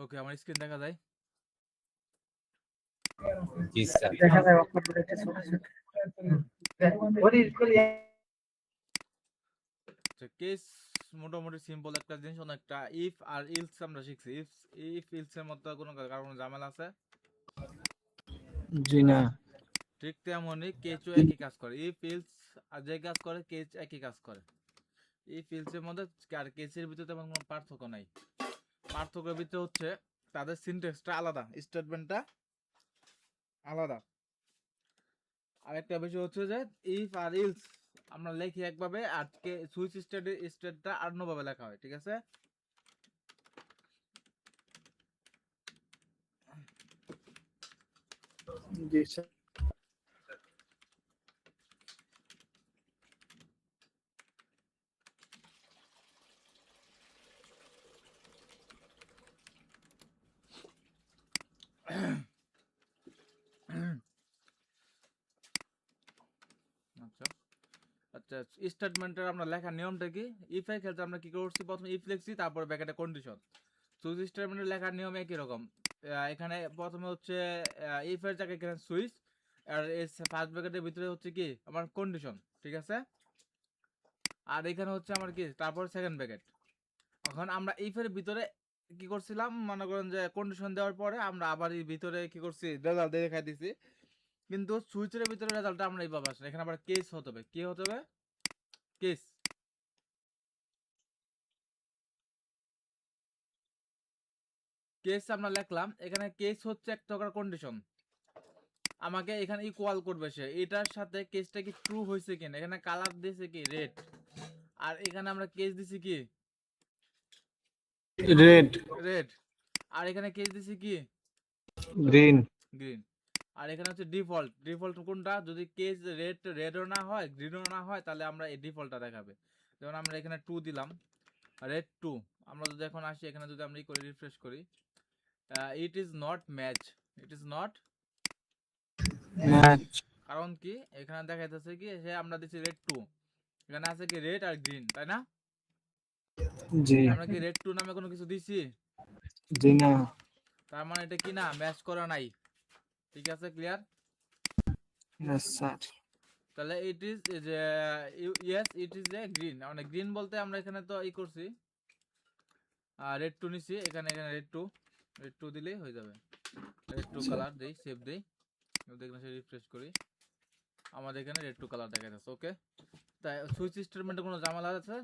ওকে, আমার স্ক্রিন দেখা যায়? জি স্যার। দেখা যায় অক্ষরগুলো একটু ছোট ছোট। কেস মোটামুটি সিম্পল একটা জিনিস, অনেকটা ইফ আর ইলস আমরা শিখছি। ইফ ইলস এর মতো কোনো কারণ ঝামেলা আছে? জি না। ঠিক তেমনই কেচও একই কাজ করে। ইফ ইলস আর যে কাজ করে কেচ একই কাজ করে। ইফ ইলস এর মধ্যে আর কেচের ভিতরে তেমন কোনো পার্থক্য নাই। পার্থক্যের ভিতরে হচ্ছে তাদের সিনট্যাক্সটা আলাদা, স্টেটমেন্টটা আলাদা। আরেকটা বিষয় হচ্ছে যে ইফ আর ইলস আমরা লিখি একভাবে, আর সুইচ স্টেটটা অন্যভাবে লেখা হয়, ঠিক আছে? জি স্যার। আচ্ছা আচ্ছা, স্টেটমেন্টের আমরা লেখার নিয়মটা কি? ইফ এর ক্ষেত্রে আমরা কি করছি, প্রথমে ইফ লিখছি, তারপরে ব্র্যাকেটে কন্ডিশন। সুইচ স্টেটমেন্টের লেখার নিয়ম একই রকম। এখানে প্রথমে হচ্ছে ইফ এর জায়গায় এখানে সুইচ, আর ফার্স্ট ব্র্যাকেটের ভিতরে হচ্ছে কি আমার কন্ডিশন, ঠিক আছে? আর এখানে হচ্ছে আমার কি তারপর সেকেন্ড ব্র্যাকেট। এখন আমরা ইফ এর ভিতরে কি করছিলাম, মনে করেন যে কন্ডিশন দেওয়ার পরে আমরা আবার এই ভিতরে কি করছি, রেজাল্ট দেখাই দিছি। কিন্তু সুইচের ভিতরে রেজাল্টটা আমরা এইভাবে আসলে এখানে আবার কেস হতে হবে। কি হতে হবে? কেস। কেস আমরা লিখলাম, এখানে কেস হচ্ছে এক প্রকার কন্ডিশন। আমাকে এখানে ইকুয়াল করবে সে এটার সাথে কেসটা কি ট্রু হয়েছে কিনা। এখানে কালার দিয়েছে কি রেড, আর এখানে আমরা কেস দিছি কি রেড। রেড, আর এখানে কেস দিছি কি গ্রিন। গ্রিন। আর এখানে হচ্ছে ডিফল্ট। ডিফল্ট কোনটা? যদি কেস রেডও না হয় গ্রিনও না হয়, তাহলে আমরা এই ডিফল্টটা দেখাবে। যেমন আমরা এখানে 2 দিলাম, রেড 2। আমরা যদি এখন আসি এখানে, যদি আমরা করে রিফ্রেশ করি, it is not match, it is not match. কারণ কি এখানে দেখা যাচ্ছে কি সে আমরা দিচ্ছি রেড 2, এখানে আছে কি রেড আর গ্রিন, তাই না? জি। আমরা কি রেড 2 নামে কোনো কিছু দিছি? জি না। তার মানে এটা কি না ম্যাচ করা নাই, ঠিক আছে? ক্লিয়ার? Yes sir. তাহলে ইট ইজ যে yes it is a green, মানে গ্রিন বলতে আমরা এখানে তো ই করছি রেড 2 নিছি, এখানে এখানে রেড 2 দিলেই হয়ে যাবে। রেড 2 কালার দেই, সেভ দেই, দেখুন সে রিফ্রেশ করি, আমাদের এখানে রেড 2 কালার দেখা যাচ্ছে। ওকে, তাই সুইচ স্টেটমেন্টে কোনো ঝামেলা আছে?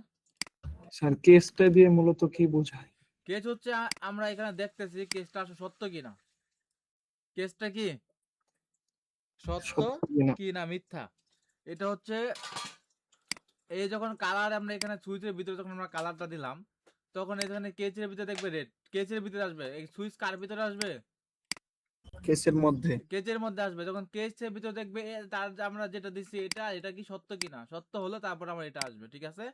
স্যার কেসটা দিয়ে মূলত কি বোঝায়? কেস হচ্ছে আমরা এখানে দেখতেছি কেসটা আসলে সত্য কিনা। কেসটা কি সত্য কি না মিথ্যা, এটা হচ্ছে এই যখন কালার আমরা এখানে সুইচের ভিতরে যখন আমরা কালারটা দিলাম, তখন এখানে কেচের ভিতরে দেখবে রেড, কেচের ভিতরে আসবে। এই সুইচ কার ভিতরে আসবে? কেসের মধ্যে। কেচের মধ্যে আসবে। যখন কেচের ভিতরে দেখবে তার আমরা যেটা দিচ্ছি এটা কি সত্য কিনা, সত্য হলে তারপর আমার এটা আসবে, ঠিক আছে?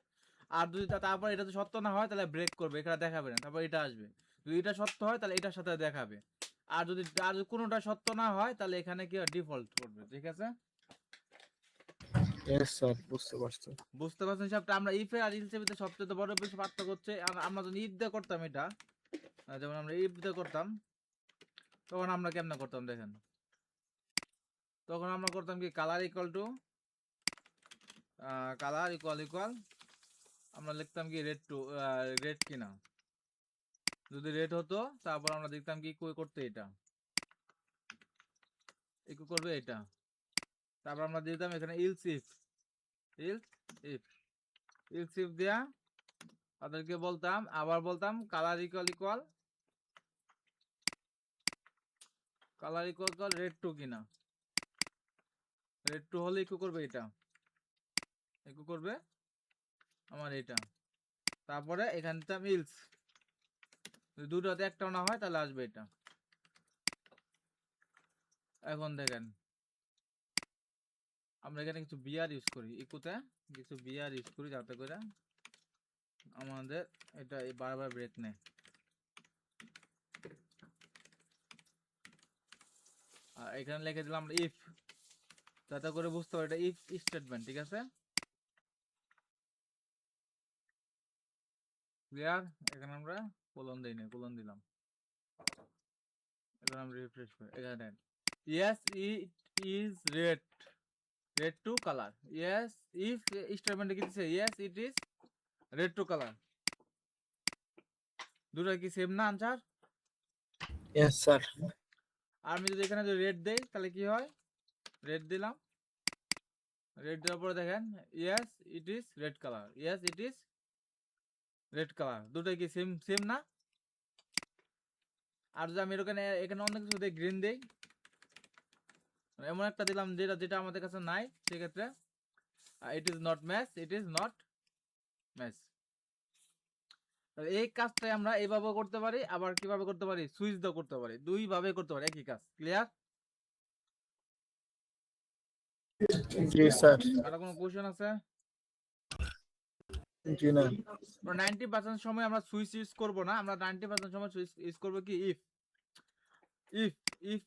আর যদি তারপর এটা যদি সত্য না হয় তাহলে ব্রেক করবে, এখানে দেখাবে না, তারপর এটা আসবে। যদি এটা সত্য হয় তাহলে এটার সাথে দেখাবে। আর যদি কোনোটা সত্য না হয় তাহলে এখানে কি ডিফল্ট করবে, ঠিক আছে? ইয়েস স্যার, বুঝতে পারছি। বুঝতে পারছেন হিসাবটা? আমরা ইফ আর ইলস এর ভিতরে সবচেয়ে বড় বেশি পার্থক্য হচ্ছে, আমরা যদি ইফ দিয়ে করতাম এটা, যেমন আমরা ইফ দিয়ে করতাম, তখন আমরা কেমনে করতাম দেখেন। তখন আমরা করতাম কি colour equal to colour equal আমরা লিখতাম কি রেড 2, রেড কিনা। যদি রেড হতো তারপর আমরা দেখতাম কি করতে, এটা ইকু করবে এটা, তারপর আমরা দিতাম এখানে else if, else if, else if দিয়া তাদেরকে বলতাম, আবার বলতাম কালার ইকুয়াল রেড 2 কিনা। রেড 2 হলে ইকু করবে এটা, ইকু করবে আমার এটা। তারপরে এখান থেকে ইলস, যদি দুটোতে একটাও না হয় তাহলে আসবে এটা। এখন দেখেন আমরা এখানে কিছু বিআর ইউজ করি, ইকুতে কিছু বিআর ইউজ করি যাতে করে আমাদের এটা বারবার ব্রেক নেয়। আর এখানে লিখে দিলাম আমরা ইফ, যাতে করে বুঝতে পারি এটা ইফ স্টেটমেন্ট, ঠিক আছে? ক্লিয়ার? এখানে আমরা কোলন দিই না, কোলন দিলাম। এখন আমরা রিফ্রেশ করি, এখানে দেখেন yes it is red to color, yes if স্টেটমেন্টে কি দিছে yes it is red to color, দুটো কি সেম না আনসার? Yes, sir. আর আমি যদি এখানে যদি রেড দেই তাহলে কি হয়, রেড দিলাম, রেড দেওয়ার পরে দেখেন yes it is red color, yes it is red color, দুটো কি সেম সেম না? আর যদি আমি এখানে এখানে অন্য কিছু দিই, গ্রিন দেই, এমন একটা দিলাম যেটা যেটা আমাদের কাছে নাই, সেক্ষেত্রে it is not match, it is not match. এই কাজটাই আমরা এইভাবে করতে পারি, আবার কিভাবে করতে পারি, সুইচ দাও করতে পারি, দুই ভাবে করতে পারি একই কাজ। ক্লিয়ার? জি স্যার। আর কোনো কোশ্চেন আছে? জি না। 90% সময় আমরা সুইচ ইউজ করব না, আমরা 90% সময় সুইচ ইউজ করব কি ইফ ইফ ইফ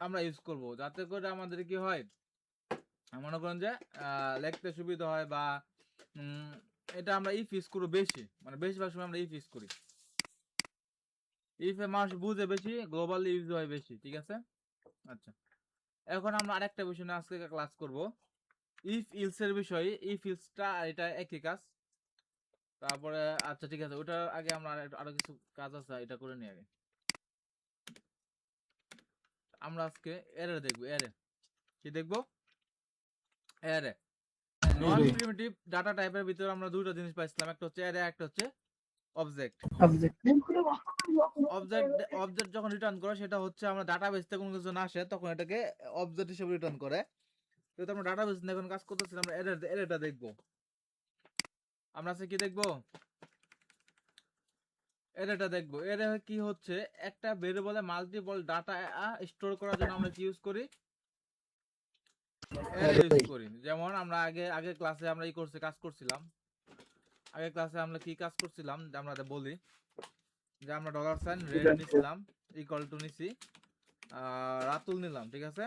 আমরা ইউজ করব, যাতে করে আমাদের কি হয়, মনে করেন যে লিখতে সুবিধা হয়, বা এটা আমরা ইফ ইউজ করব বেশি, মানে বেশিরভাগ সময় আমরা ইফ ইউজ করি। ইফ এ মানুষ বুঝে বেশি, গ্লোবালি ইউজ হয় বেশি, ঠিক আছে? আচ্ছা, এখন আমরা আরেকটা বিষয় নিয়ে আজকে ক্লাস করব, ইফ ইলস এর বিষয়ে। ইফ ইলসটা এটা একই কাজ। তারপরে আচ্ছা ঠিক আছে, ওটার আগে আমরা আরো কিছু কাজ আছে, এটা করে নিই আগে। আমরা আজকে এরে দেখব, এরে কি দেখব, এরে নন প্রিমিটিভ ডাটা টাইপের ভিতরে আমরা দুটো জিনিস পাইছিলাম, একটা হচ্ছে এরে, একটা হচ্ছে অবজেক্ট। অবজেক্ট যখন রিটার্ন করে, সেটা হচ্ছে আমরা ডাটাবেস থেকে কোনো কিছু না আসে তখন এটাকে অবজেক্ট হিসেবে রিটার্ন করে। যেহেতু আমরা ডাটাবেস নিয়ে এখন কাজ করতেছিলাম, আমরা এরেটা দেখব। আমরা আজকে কি দেখব, এরেটা দেখব। এরে কি হচ্ছে, একটা ভেরিয়েবলে মাল্টিপল ডাটা স্টোর করার জন্য আমরা কি ইউজ করি, এরে ইউজ করি। যেমন আমরা আগে ক্লাসে আমরা কাজ করছিলাম, আগে ক্লাসে আমরা কি কাজ করছিলাম, যে আমরা বলি যে আমরা $সাইন রেড নিছিলাম, ইকুয়াল টু নিছি রাতুল নিলাম, ঠিক আছে?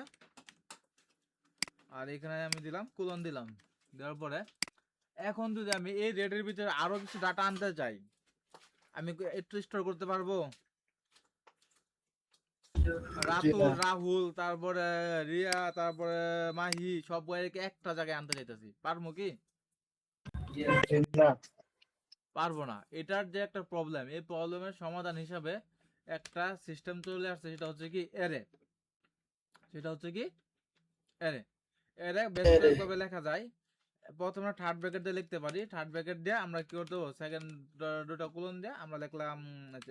আর এখানে আমি দিলাম কোলন দিলাম, দেওয়ার পরে এখন যদি আমি এই রেডের ভিতরে আরো কিছু ডাটা আনতে চাই, আমি একটু স্টোর করতে পারবো? রাতুল, রাহুল, তারপরে রিয়া, তারপরে মাহি, সব বইকে একটা জায়গায় আনতে চাইতেছি, পারবো কি? পারবো না। এটার যে একটা প্রবলেম, এই প্রবলেমের সমাধান হিসাবে একটা সিস্টেম চলে আসছে, সেটা হচ্ছে কি এরে। সেটা হচ্ছে কি এরে। এরে বেশ কয়েকভাবে লেখা যায়। প্রথমে থার্ড ব্র্যাকেট দিয়ে লিখতে পারি, থার্ড ব্র্যাকেট দিয়ে আমরা কি করতে হবে, সেকেন্ড দুটো কোলন দিয়ে আমরা লিখলাম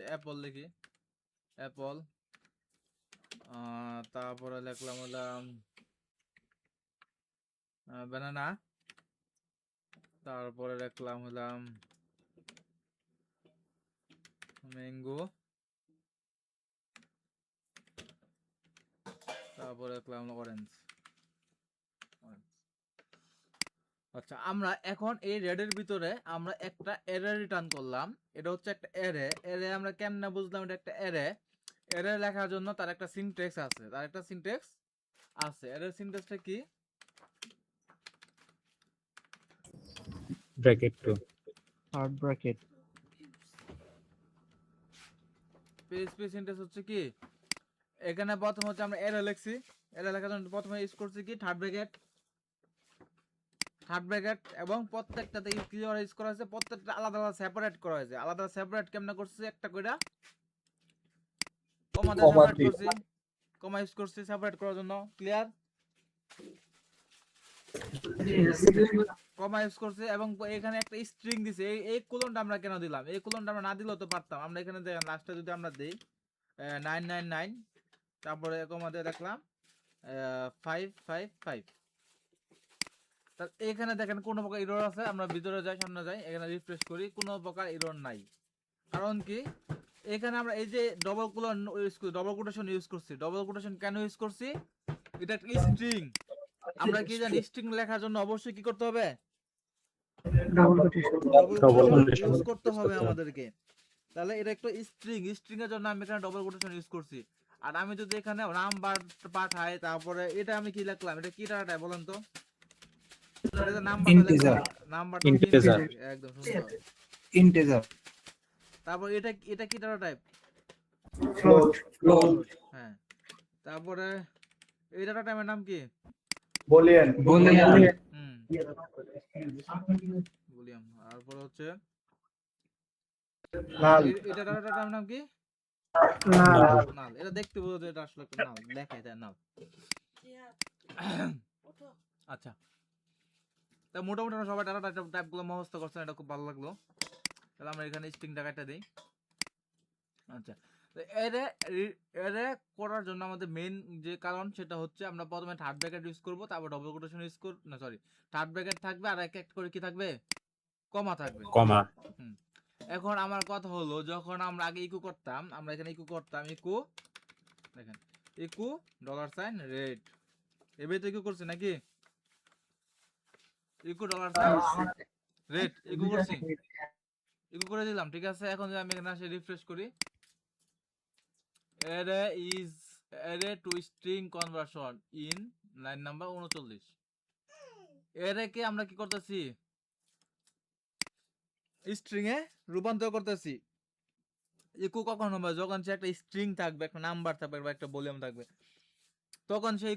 অ্যাপল, লিখি অ্যাপল, তারপরে লিখলাম হলাম ব্যানানা, তারপরে লিখলাম হলাম ম্যাঙ্গো, তারপরে লিখলাম অরেঞ্জ। আচ্ছা, আমরা এখন এই রেডের ভিতরে আমরা একটা এরে রিটার্ন করলাম। এটা হচ্ছে একটা এরে। এরে আমরা কেমনে বুঝলাম এটা একটা এরে? এরে লেখার জন্য তার একটা সিনট্যাক্স আছে, এর সিনট্যাক্সটা কি? Bracket to third bracket. PHP syntax হচ্ছে কি, এখানে প্রথম হচ্ছে আমরা এরে লিখছি, এরে লেখার জন্য প্রথমে ইউজ করছি কি থার্ড ব্র্যাকেট, এবং প্রত্যেকটাতে কি ইউজ করা হয়েছে, প্রত্যেকটা আলাদা আলাদা সেপারেট করা হয়েছে। আলাদা সেপারেট কেমনে করছি, একটা কইরা কমা দিয়ে সেপারেট করছি, কমা ইউজ করছি সেপারেট করার জন্য। ক্লিয়ার? কমা ইউজ করছি, এবং এখানে একটা স্ট্রিং দিছে। এই কোলনটা আমরা কেন দিলাম, এই কোলনটা আমরা না দিলেও তো পারতাম। আমরা এখানে দেখেন লাস্টে যদি আমরা দেই 999, তারপরে কমা দিয়ে দেখলাম 555। এখানে দেখেন কোনো প্রকার এরর আছে, আমরা ভিতরে যাই, সামনে যাই, এখানে রিফ্রেশ করি, কোনো প্রকার এরর নাই। কারণ কি, এখানে আমরা এই যে ডবল কোলন ইউজ করি, ডবল কোটেশন ইউজ করছি। ডবল কোটেশন কেন ইউজ করছি, এটা একটা স্ট্রিং। আমরা কি জানি, স্ট্রিং লেখার জন্য অবশ্যই কি করতে হবে, ডবল কোটেশন ইউজ করতে হবে আমাদেরকে। তাহলে এটা একটা স্ট্রিং, স্ট্রিং এর জন্য আমি এখানে ডবল কোটেশন ইউজ করছি। আর আমি যদি এখানে নাম্বার পাঠাই, তারপরে এটা আমি কি লিখলাম, এটা কি ডাটা বলেন তো? তারপর এটা কি ডাটা টাইপ? ফ্লোট। হ্যাঁ, তারপরে এই ডাটা টাইপের নাম কি? Boolean. হুম, বলিয়াম। তারপর হচ্ছে Null. এটা ডাটা টাইপের নাম কি? Null. নাল। এটা দেখতে বোঝা যায় এটা আসলে একটা নাল, দেখাই তাই নাল। আচ্ছা, তা মোটামুটি আমরা সবাই ডাটা টাইপগুলো মুখস্থ করছেন, এটা খুব ভালো লাগলো। তাহলে আমরা এখানে স্ট্রিং ডাটাটা দিই। আচ্ছা, তো এরে করার জন্য আমাদের মেইন যে কারণ সেটা হচ্ছে আমরা প্রথমে থার্ড ব্র্যাকেট ইউজ করব, তারপর ডবল কোটেশন ইউজ করব, না সরি, থার্ড ব্র্যাকেট থাকবে আর এক করে কি থাকবে, কমা থাকবে। কমা। হুম, এখন আমার কথা হলো যখন আমরা আগে ইকু করতাম, আমরা এখানে ইকু করতাম, ইকু দেখেন, ইকু $সাইন রেট, এবারে তো ইকু করছি নাকি, ইকু $সাইন রেট ইকু করছি, ইকু করে দিলাম, ঠিক আছে। এখন যদি আমি এখানে আসে রিফ্রেশ করি, array is array to string conversion in line number 39। array কে আমরা কি করতেছি, স্ট্রিং এ রূপান্তর করতেছি। ইকু কখন হবে, যখন সে একটা স্ট্রিং থাকবে, একটা নাম্বার থাকবে বা একটা ভলিউম থাকবে, তখন সে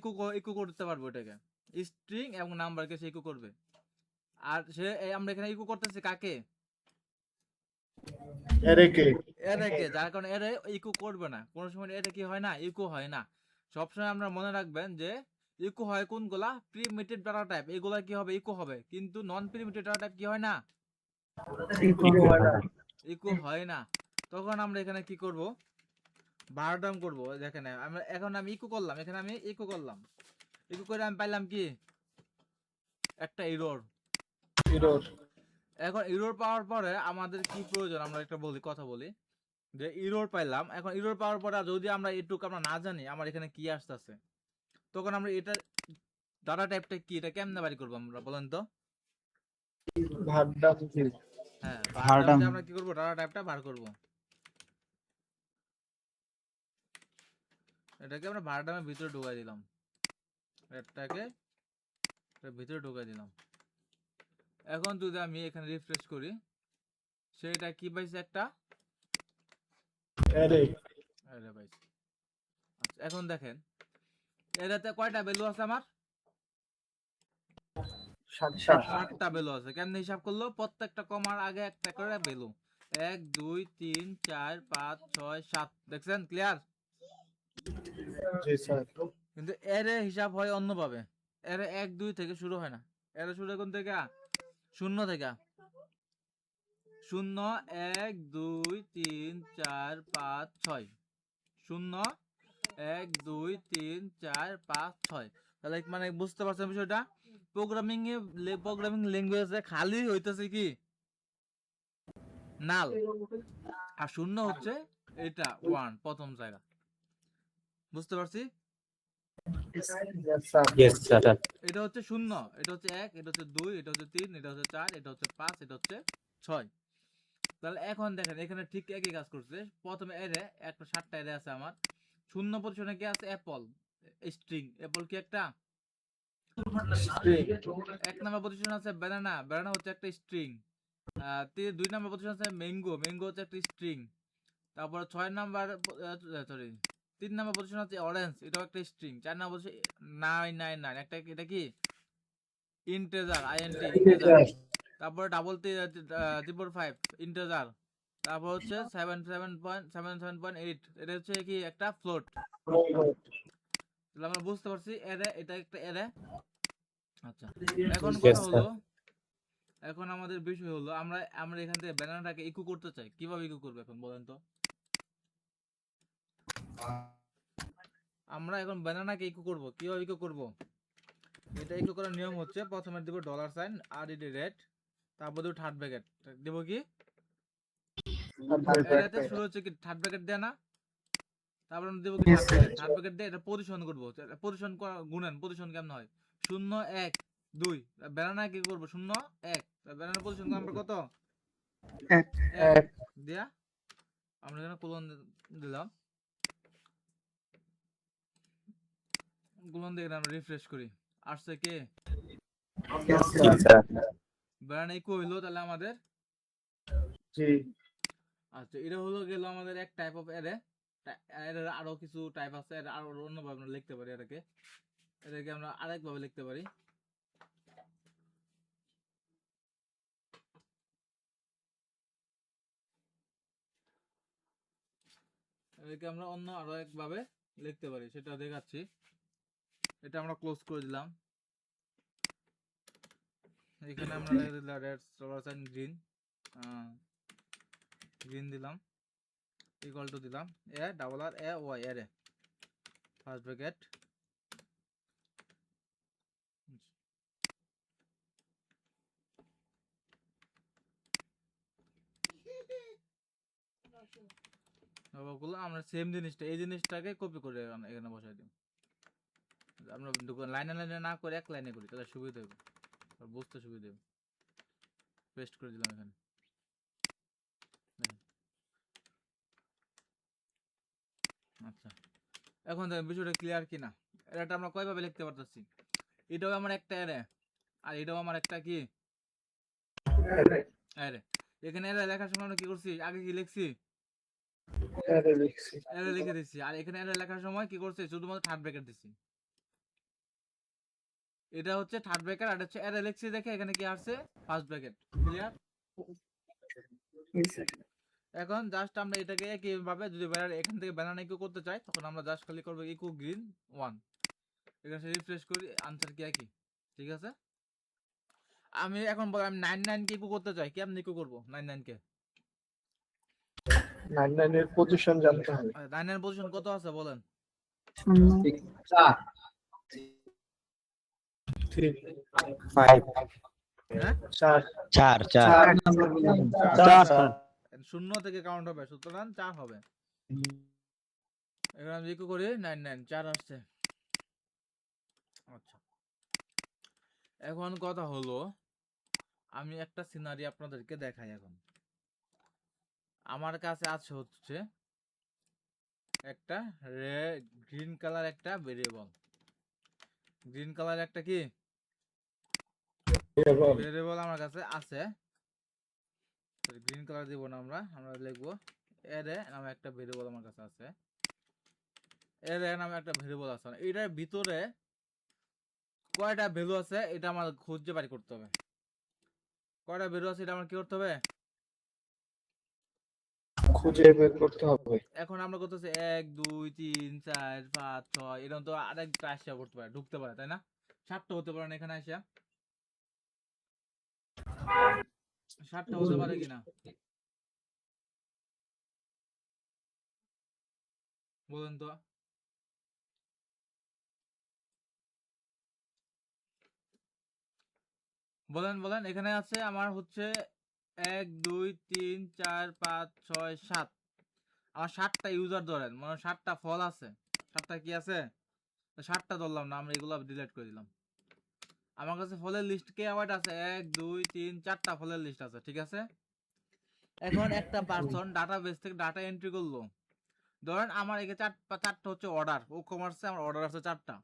ইকু করতে পারবে ওটাকে, স্ট্রিং এবং নাম্বারকে সে ইকু করবে। আর সে আমরা এখানে ইকু করতেছি কাকে, Array কে? array কে, যার কারণে array ইকু করবে না, কোন সময় array কি হয় না, ইকু হয় না। সবসময় আমরা মনে রাখবেন যে ইকু হয় কোনগুলা, প্রিমিটিভ ডাটা টাইপ, এগুলা কি হবে, ইকু হবে, কিন্তু নন প্রিমিটিভ ডাটা টাইপ কি হয় না, ইকু হয় না। তখন আমরা এখানে কি করব, বারডাম করব। দেখেন আমরা এখন আমি ইকু করলাম, এখানে আমি ইকু করলাম, ইকু করে আমি পাইলাম কি, একটা এরর। Error. এখন এরর পাওয়ার পরে আমাদের কি প্রয়োজন, আমরা একটা কথা বলি যে এরর পাইলাম। এখন এরর পাওয়ার পরে যদি আমরা এটুকু আমরা না জানি আমার এখানে কি আসতেছে, তখন আমরা এটা ডাটা টাইপটা কি, এটা কেমনে বাড়ি করবো আমরা বলেন তো। ভাড্ডাম কি? হ্যাঁ, ভারডাম। আমরা কি করব, ডাটা টাইপটা বার করব। এটাকে আমরা ভারডামের ভিতরে ঢুকাই দিলাম, এটাকে এর ভিতরে ঢুকাই দিলাম। এখন যদি আমি এখানে রিফ্রেশ করি, সেটা কি পাইছে, একটা Array. আরে ভাই। আচ্ছা, এখন দেখেন এটাতে কয়টা ভ্যালু আছে আমার, 7টা ভ্যালু আছে। কেমনে হিসাব করলো, প্রত্যেকটা কমার আগে একটা করে ভ্যালু, 1 2 3 4 5 6 7, দেখছেন ক্লিয়ার। জি স্যার। কিন্তু এর হিসাব হয় অন্যভাবে, এর 1 2 থেকে শুরু হয় না, এর শুরু কোন থেকে, 0 থেকে। 0 1 2 3 4 5 6, 0 1 2 3 4 5 6। তাহলে মানে বুঝতে পারছেন বিষয়টা, প্রোগ্রামিং ল্যাঙ্গুয়েজে খালি হইতেছে কি, নাল, আর 0 হচ্ছে এটা 1 প্রথম জায়গা। বুঝতে পারছি, Yes স্যার। Yes sir. এটা হচ্ছে 0, এটা হচ্ছে 1, এটা হচ্ছে 2, এটা হচ্ছে 3, এটা হচ্ছে 4, এটা হচ্ছে 5, এটা হচ্ছে 6। তাহলে এখন দেখেন এখানে ঠিক একই কাজ করছে। প্রথমে এরে একটা 7টা এরে আছে আমার, 0 পজিশনে কি আছে, অ্যাপল স্ট্রিং, অ্যাপল কি একটা, String. 1 নাম্বার পজিশন আছে ব্যানানা, ব্যানানা হচ্ছে একটা স্ট্রিং। 2 নাম্বার পজিশন আছে ম্যাঙ্গো, ম্যাঙ্গো হচ্ছে একটা স্ট্রিং। তারপর 6 নাম্বার, সরি 3 নাম্বার পজিশন আছে অরেঞ্জ, এটাও একটা স্ট্রিং। 4 নাম্বার পজিশন 999, একটা এটা কি ইন্টিজার, আইএনটি ইন্টিজার। তারপর ডাবল 345 ইন্টিজার। তারপর হচ্ছে 77.8, এটা হচ্ছে কি একটা ফ্লোট। তাহলে আমরা বুঝতে পারছি এরে, এটা একটা এরে। আচ্ছা, এখন Yes, কথা sir. হলো, এখন আমাদের বিষয় হলো আমরা আমরা এখান থেকে ব্যানানাটাকে ইকু করতে চাই, কিভাবে ইকু করব এখন বলেন তো। আমরা এখন ব্যানানাকে ইকু করব, কিভাবে ইকু করব, এটা ইকু করার নিয়ম হচ্ছে প্রথমে দেব $সাইন আর ইডি রেট, তারপর দেব থার্ড ব্র্যাকেট, দেব কি, এটাতে শুরু হচ্ছে কি থার্ড ব্র্যাকেট দেয়া না, তারপর আমরা দেব কি Yes, sir. থার্ড ব্র্যাকেট দিয়ে এটা পজিশন করব। পজিশন গুণেন, পজিশন কেমন হয়, 0 1 2, ব্যানানা কি করব 0 1, ব্যানানা পজিশন আমরা কত, 1 দিয়া আমরা এখানে কোলন দিলাম, কোলন দিয়ে আমরা রিফ্রেশ করি, আসছে কে, Yes জি স্যার। স্যার। ব্যানানা ইকু হইলো তাহলে আমাদের। জি। আচ্ছা, এটা হলো গেল আমাদের এক টাইপ অফ অ্যারে। এর আরো কিছু টাইপ আছে, এর আরো অন্যভাবে আমরা লিখতে পারি এটাকে আমরা আরেকভাবে লিখতে পারি। এটাকে আমরা অন্য আরো একভাবে লিখতে পারি, সেটা দেখাচ্ছি। এটা আমরা ক্লোজ করে দিলাম। এখানে আমরা লিখে দিলাম red dollar sign green, green দিলাম, ইকুয়াল টু দিলাম A double R A Y এর ফার্স্ট ব্র্যাকেট, আমরা সেম জিনিসটা এই জিনিসটাকে কপি করে এখানে বসাই দিই। আমরা লাইনে লাইনে না করে এক লাইনে করি, তাহলে সুবিধা হবে, বুঝতে সুবিধা হবে। পেস্ট করে দিলাম এখানে। আচ্ছা, এখন দেখেন বিষয়টা ক্লিয়ার কিনা। এটা আমরা কয়ভাবে লিখতে পারতেছি, এটাও আমার একটা অ্যারে আর এটাও আমার একটা কি অ্যারে। এখানে অ্যারে লেখার সময় আমরা কি করছি, আগে কি লিখছি অ্যারে লিখে দিচ্ছি, আর এখানে অ্যারে লেখার সময় কি করছি শুধুমাত্র থার্ড ব্র্যাকেট দিচ্ছি। এটা হচ্ছে থার্ড ব্র্যাকেট আর হচ্ছে অ্যারে লিখছি দেখে এখানে কি আসছে ফার্স্ট ব্র্যাকেট। ক্লিয়ার? এখন জাস্ট আমরা এটাকে কিভাবে যদি এখান থেকে ব্যানানা ইকো করতে চাই তখন আমরা জাস্ট খালি করব ইকো গ্রিন 1, এখানে রিফ্রেশ করি, আনসার কি একই। ঠিক আছে, আমি এখন আমি 99 কে ইকো করতে চাই, কেমন ইকো করব 99 কে? 99 এর পজিশন জানতে হবে। 99 পজিশন কত আছে বলেন? 4 3 5 হ্যাঁ 4 4 4 4 শূন্য থেকে কাউন্ট হবে, সুতরাং 4 হবে। এখানে আমি ইকো করি 99, 4 আসছে। আচ্ছা, এখন কথা হলো আমি একটা সিনারি আপনাদেরকে দেখাই। এখন আমার কাছে আছে হচ্ছে একটা গ্রিন কালার একটা ভেরিয়েবল, গ্রিন কালার একটা কি ভেরিয়েবল আমার কাছে আছে। গ্রিন কালার দিব না, আমরা লিখবো এরে নামে একটা ভেরিয়েবল আমার কাছে আছে, এরে নামে একটা ভেরিয়েবল আছে। এটার ভিতরে কয়টা ভ্যালু আছে এটা আমার খুঁজে বাড়ি করতে হবে। কয়টা ভ্যালু আছে এটা আমার কি করতে হবে, খুঁজে বের করতে হবে। এখন আমরা করতেছি 1 2 3 4 5 6, এরকম তো আরেকটা আসা করতে পারে, ঢুকতে পারে, তাই না? 7টা হতে পারে না এখানে আসা, 7টা হতে পারে কিনা বলেন তো? বলেন বলেন, এখানে আছে আমার হচ্ছে 1 2 3 4 5 6 7, আমার 7টা ইউজার ধরেন, মানে 7টা ফল আছে, 7টা কি আছে, 7টা ধরলাম না, আমরা এগুলো ডিলিট করে দিলাম। আমার কাছে ফলের লিস্ট কে অ্যাওয়ার্ড আছে 1 2 3 4টা ফলের লিস্ট আছে, ঠিক আছে। এখন একটা পারসন ডাটাবেস থেকে ডাটা এন্ট্রি করলো, ধরেন আমার এখানে 4টা হচ্ছে অর্ডার, ও কমার্সে আমার অর্ডার আছে 4টা।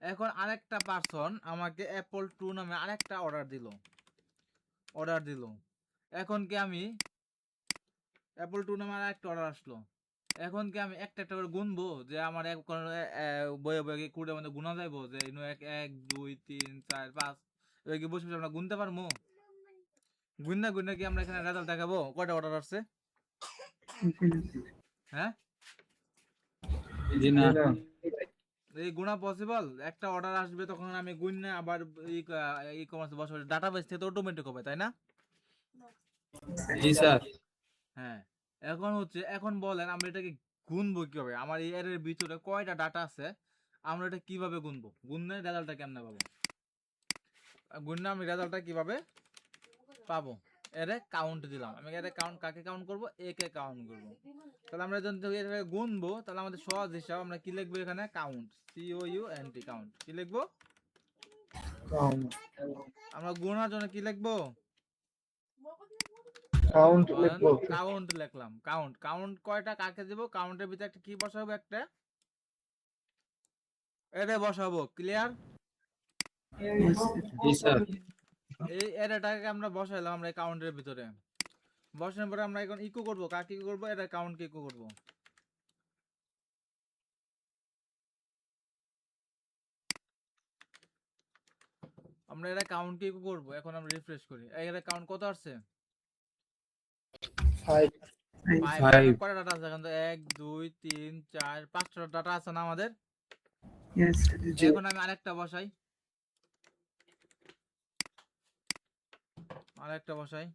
এখন আরেকটা পারসন আমাকে অ্যাপল 2 নামে আরেকটা অর্ডার দিল। এখন কি আমি অ্যাপল 2 নামে আরেকটা অর্ডার আসলো, এখন কি আমি একটা একটা করে গুনবো যে আমার এক বয়ে বয়ে কুড়ে মধ্যে গুনা যাইবো যে 1 1 2 3 4 5, এবার কি বসে বসে আমরা গুনতে পারবো? গুননা কি আমরা এখানে রেজাল্ট দেখাবো কয়টা অর্ডার আসছে? হ্যাঁ, জি না এই গুণা পসিবল? একটা অর্ডার আসবে তখন আমি গুণনা আবার ই কমার্সে বসে ডাটাবেস থেকে অটোমেটিক হবে, তাই না? জি স্যার হ্যাঁ, এখন বলেন আমরা এটাকে গুনবো কিভাবে, আমার এই এর ভিতরে কয়টা ডাটা আছে, আমরা এটা কিভাবে গুনবো, গুনলে রেজাল্টটা কেমনে পাবো, গুনলে আমি রেজাল্টটা কিভাবে পাবো? এরে কাউন্ট দিলাম, আমি এরে কাউন্ট কাকে কাউন্ট করব, এ কে কাউন্ট করব। তাহলে আমরা যখন এটাকে গুনবো তাহলে আমাদের সহজ হিসাব আমরা কি লিখবো এখানে, কাউন্ট, COUNT কাউন্ট, কি লিখবো? আমরা গুনার জন্য কি লিখবো? কাউন্ট লিখবো। কাউন্ট লিখলাম, কাউন্ট কয়টা কাকে দেব, কাউন্টের ভিতরে একটা কি বসাবো, একটা এরে বসাবো। ক্লিয়ার? জি স্যার এই এরেটাকে আমরা বসাইলাম আমরা এই কাউন্টের ভিতরে, বসানোর পরে আমরা এখন ইকো করব, কাকে ইকো করব, এটা কাউন্টকে ইকো করব। আমরা এর কাউন্ট কি করব, এখন আমরা রিফ্রেশ করি। এর কাউন্ট কত আসছে? 5 5। Five. কয়টা ডাটা আছে এখন? 1 2 3 4 5টা ডাটা আছে না আমাদের? Yes. জি এখন আমি আরেকটা বসাই, আরেকটা বসাই,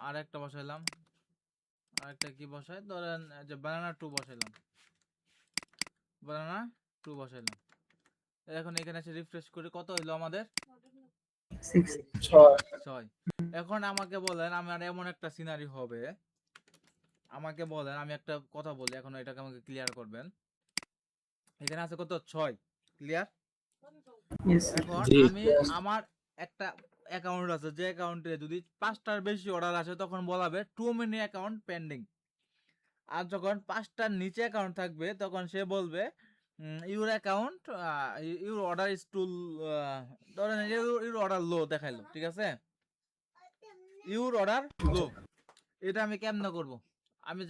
আরেকটা বসাইলাম, আরেকটা কি বসাই, ধরেন যে বানানা 2 বসাইলাম, বানানা 2 বসাইলাম। এখন এখানে এসে রিফ্রেশ করি, কত হইলো আমাদের? 6. 6 6। এখন আমাকে বলেন, আমার এমন একটা সিনারি হবে, আমাকে বলেন, আমি একটা কথা বলি, এখন এটাকে আমাকে ক্লিয়ার করবেন। এখানে আছে কত? 6। ক্লিয়ার? Yes. এখন জি। আমি আমার একটা অ্যাকাউন্ট আছে, যে অ্যাকাউন্টে যদি 5টার বেশি অর্ডার আসে তখন বলাবে টু মেনি অ্যাকাউন্ট পেন্ডিং। আর যখন 5টার নিচে অ্যাকাউন্ট থাকবে তখন সে বলবে your account, your order is too, ধরেন ইউর অর্ডার লো দেখাইলো, ঠিক আছে, ইউর অর্ডার লো। এটা আমি কেমনে করব? আমি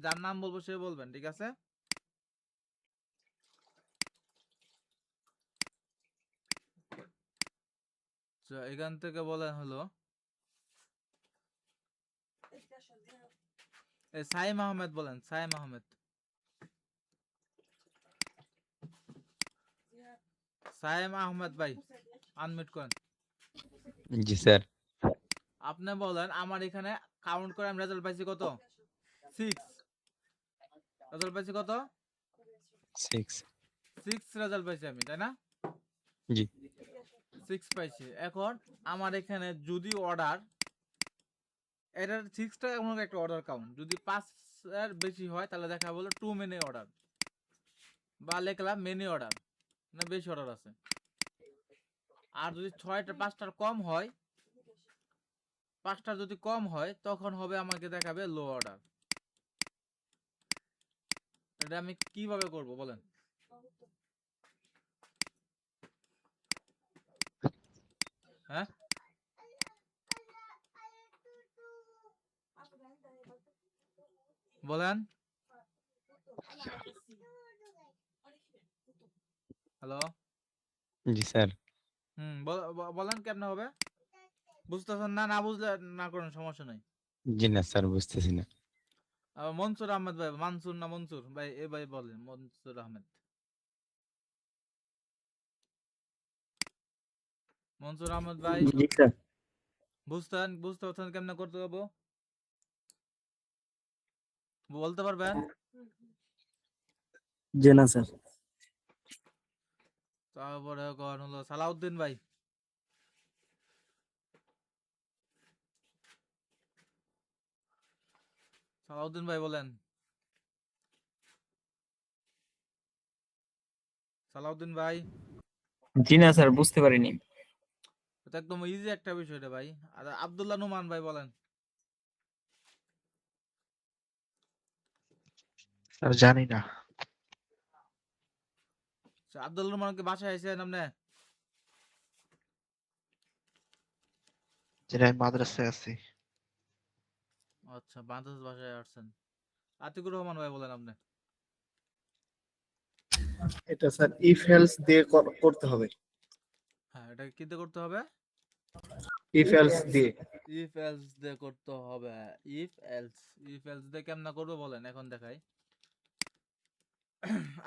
যার নাম বলবো সে বলবেন, ঠিক আছে? তো এখান থেকে বলেন হলো সাইম আহমেদ, বলেন সাইম আহমেদ। সাইম আহমেদ ভাই, আনমিউট করেন। জি স্যার। আপনি বলেন, আমার এখানে কাউন্ট করে আমি রেজাল্ট পাইছি কত? 6। রেজাল্ট পাইছি কত? 6। 6 রেজাল্ট পাইছি আমি, তাই না? জি 6 পাইছি। এখন আমার এখানে যদি অর্ডার, এটার 6টা এমন একটা অর্ডার কাউন্ট, যদি 5 এর বেশি হয় তাহলে দেখা বলো টু মেনি অর্ডার, বা লিখলাম মেনি অর্ডার, না বেশি অর্ডার আছে। আর যদি 5টার কম হয়, 5টার যদি কম হয় তখন হবে আমাকে দেখাবে লো অর্ডার। এটা আমি কিভাবে করব বলেন? হ্যাঁ, বলেন। হ্যালো, জি স্যার। বলেন কেমনে হবে? বুঝতেছেন না? না বুঝলে না করেন, সমস্যা নাই। জি না স্যার, বুঝতেছি না। মনসুর আহমেদ ভাই, মানসুর না মনসুর ভাই, এ ভাই বলেন, মনসুর আহমেদ, মনসুর আহমেদ ভাই, জি স্যার। বুঝতে পারছেন কেমনে করতে হবে? বলতে পারবেন? জি না স্যার। তারপরে কখন হলো সালাউদ্দিন ভাই, সালাউদ্দিন ভাই বলেন, সালাউদ্দিন ভাই। জি না স্যার, বুঝতে পারিনি। এটা একদম ইজি একটা বিষয় রে ভাই। আর আব্দুল্লাহ নুমান ভাই বলেন। স্যার জানি না, আব্দুল্লাহ নুমানকে বাসায় আইছেন আপনি? যেটা আমি মাদ্রাসায় আছি। আচ্ছা, বাংলাদেশ বাসায় আসছেন। আতিকুর রহমান ভাই বলেন আপনি। এটা স্যার ইফ এলস দিয়ে করতে হবে। হ্যাঁ, এটা কি দিয়ে করতে হবে? ইফ এলস দিয়ে ইফ এলস দিয়ে করতে হবে। ইফ এলস, ইফ এলস দিয়ে কেমন করবো বলেন, এখন দেখাই।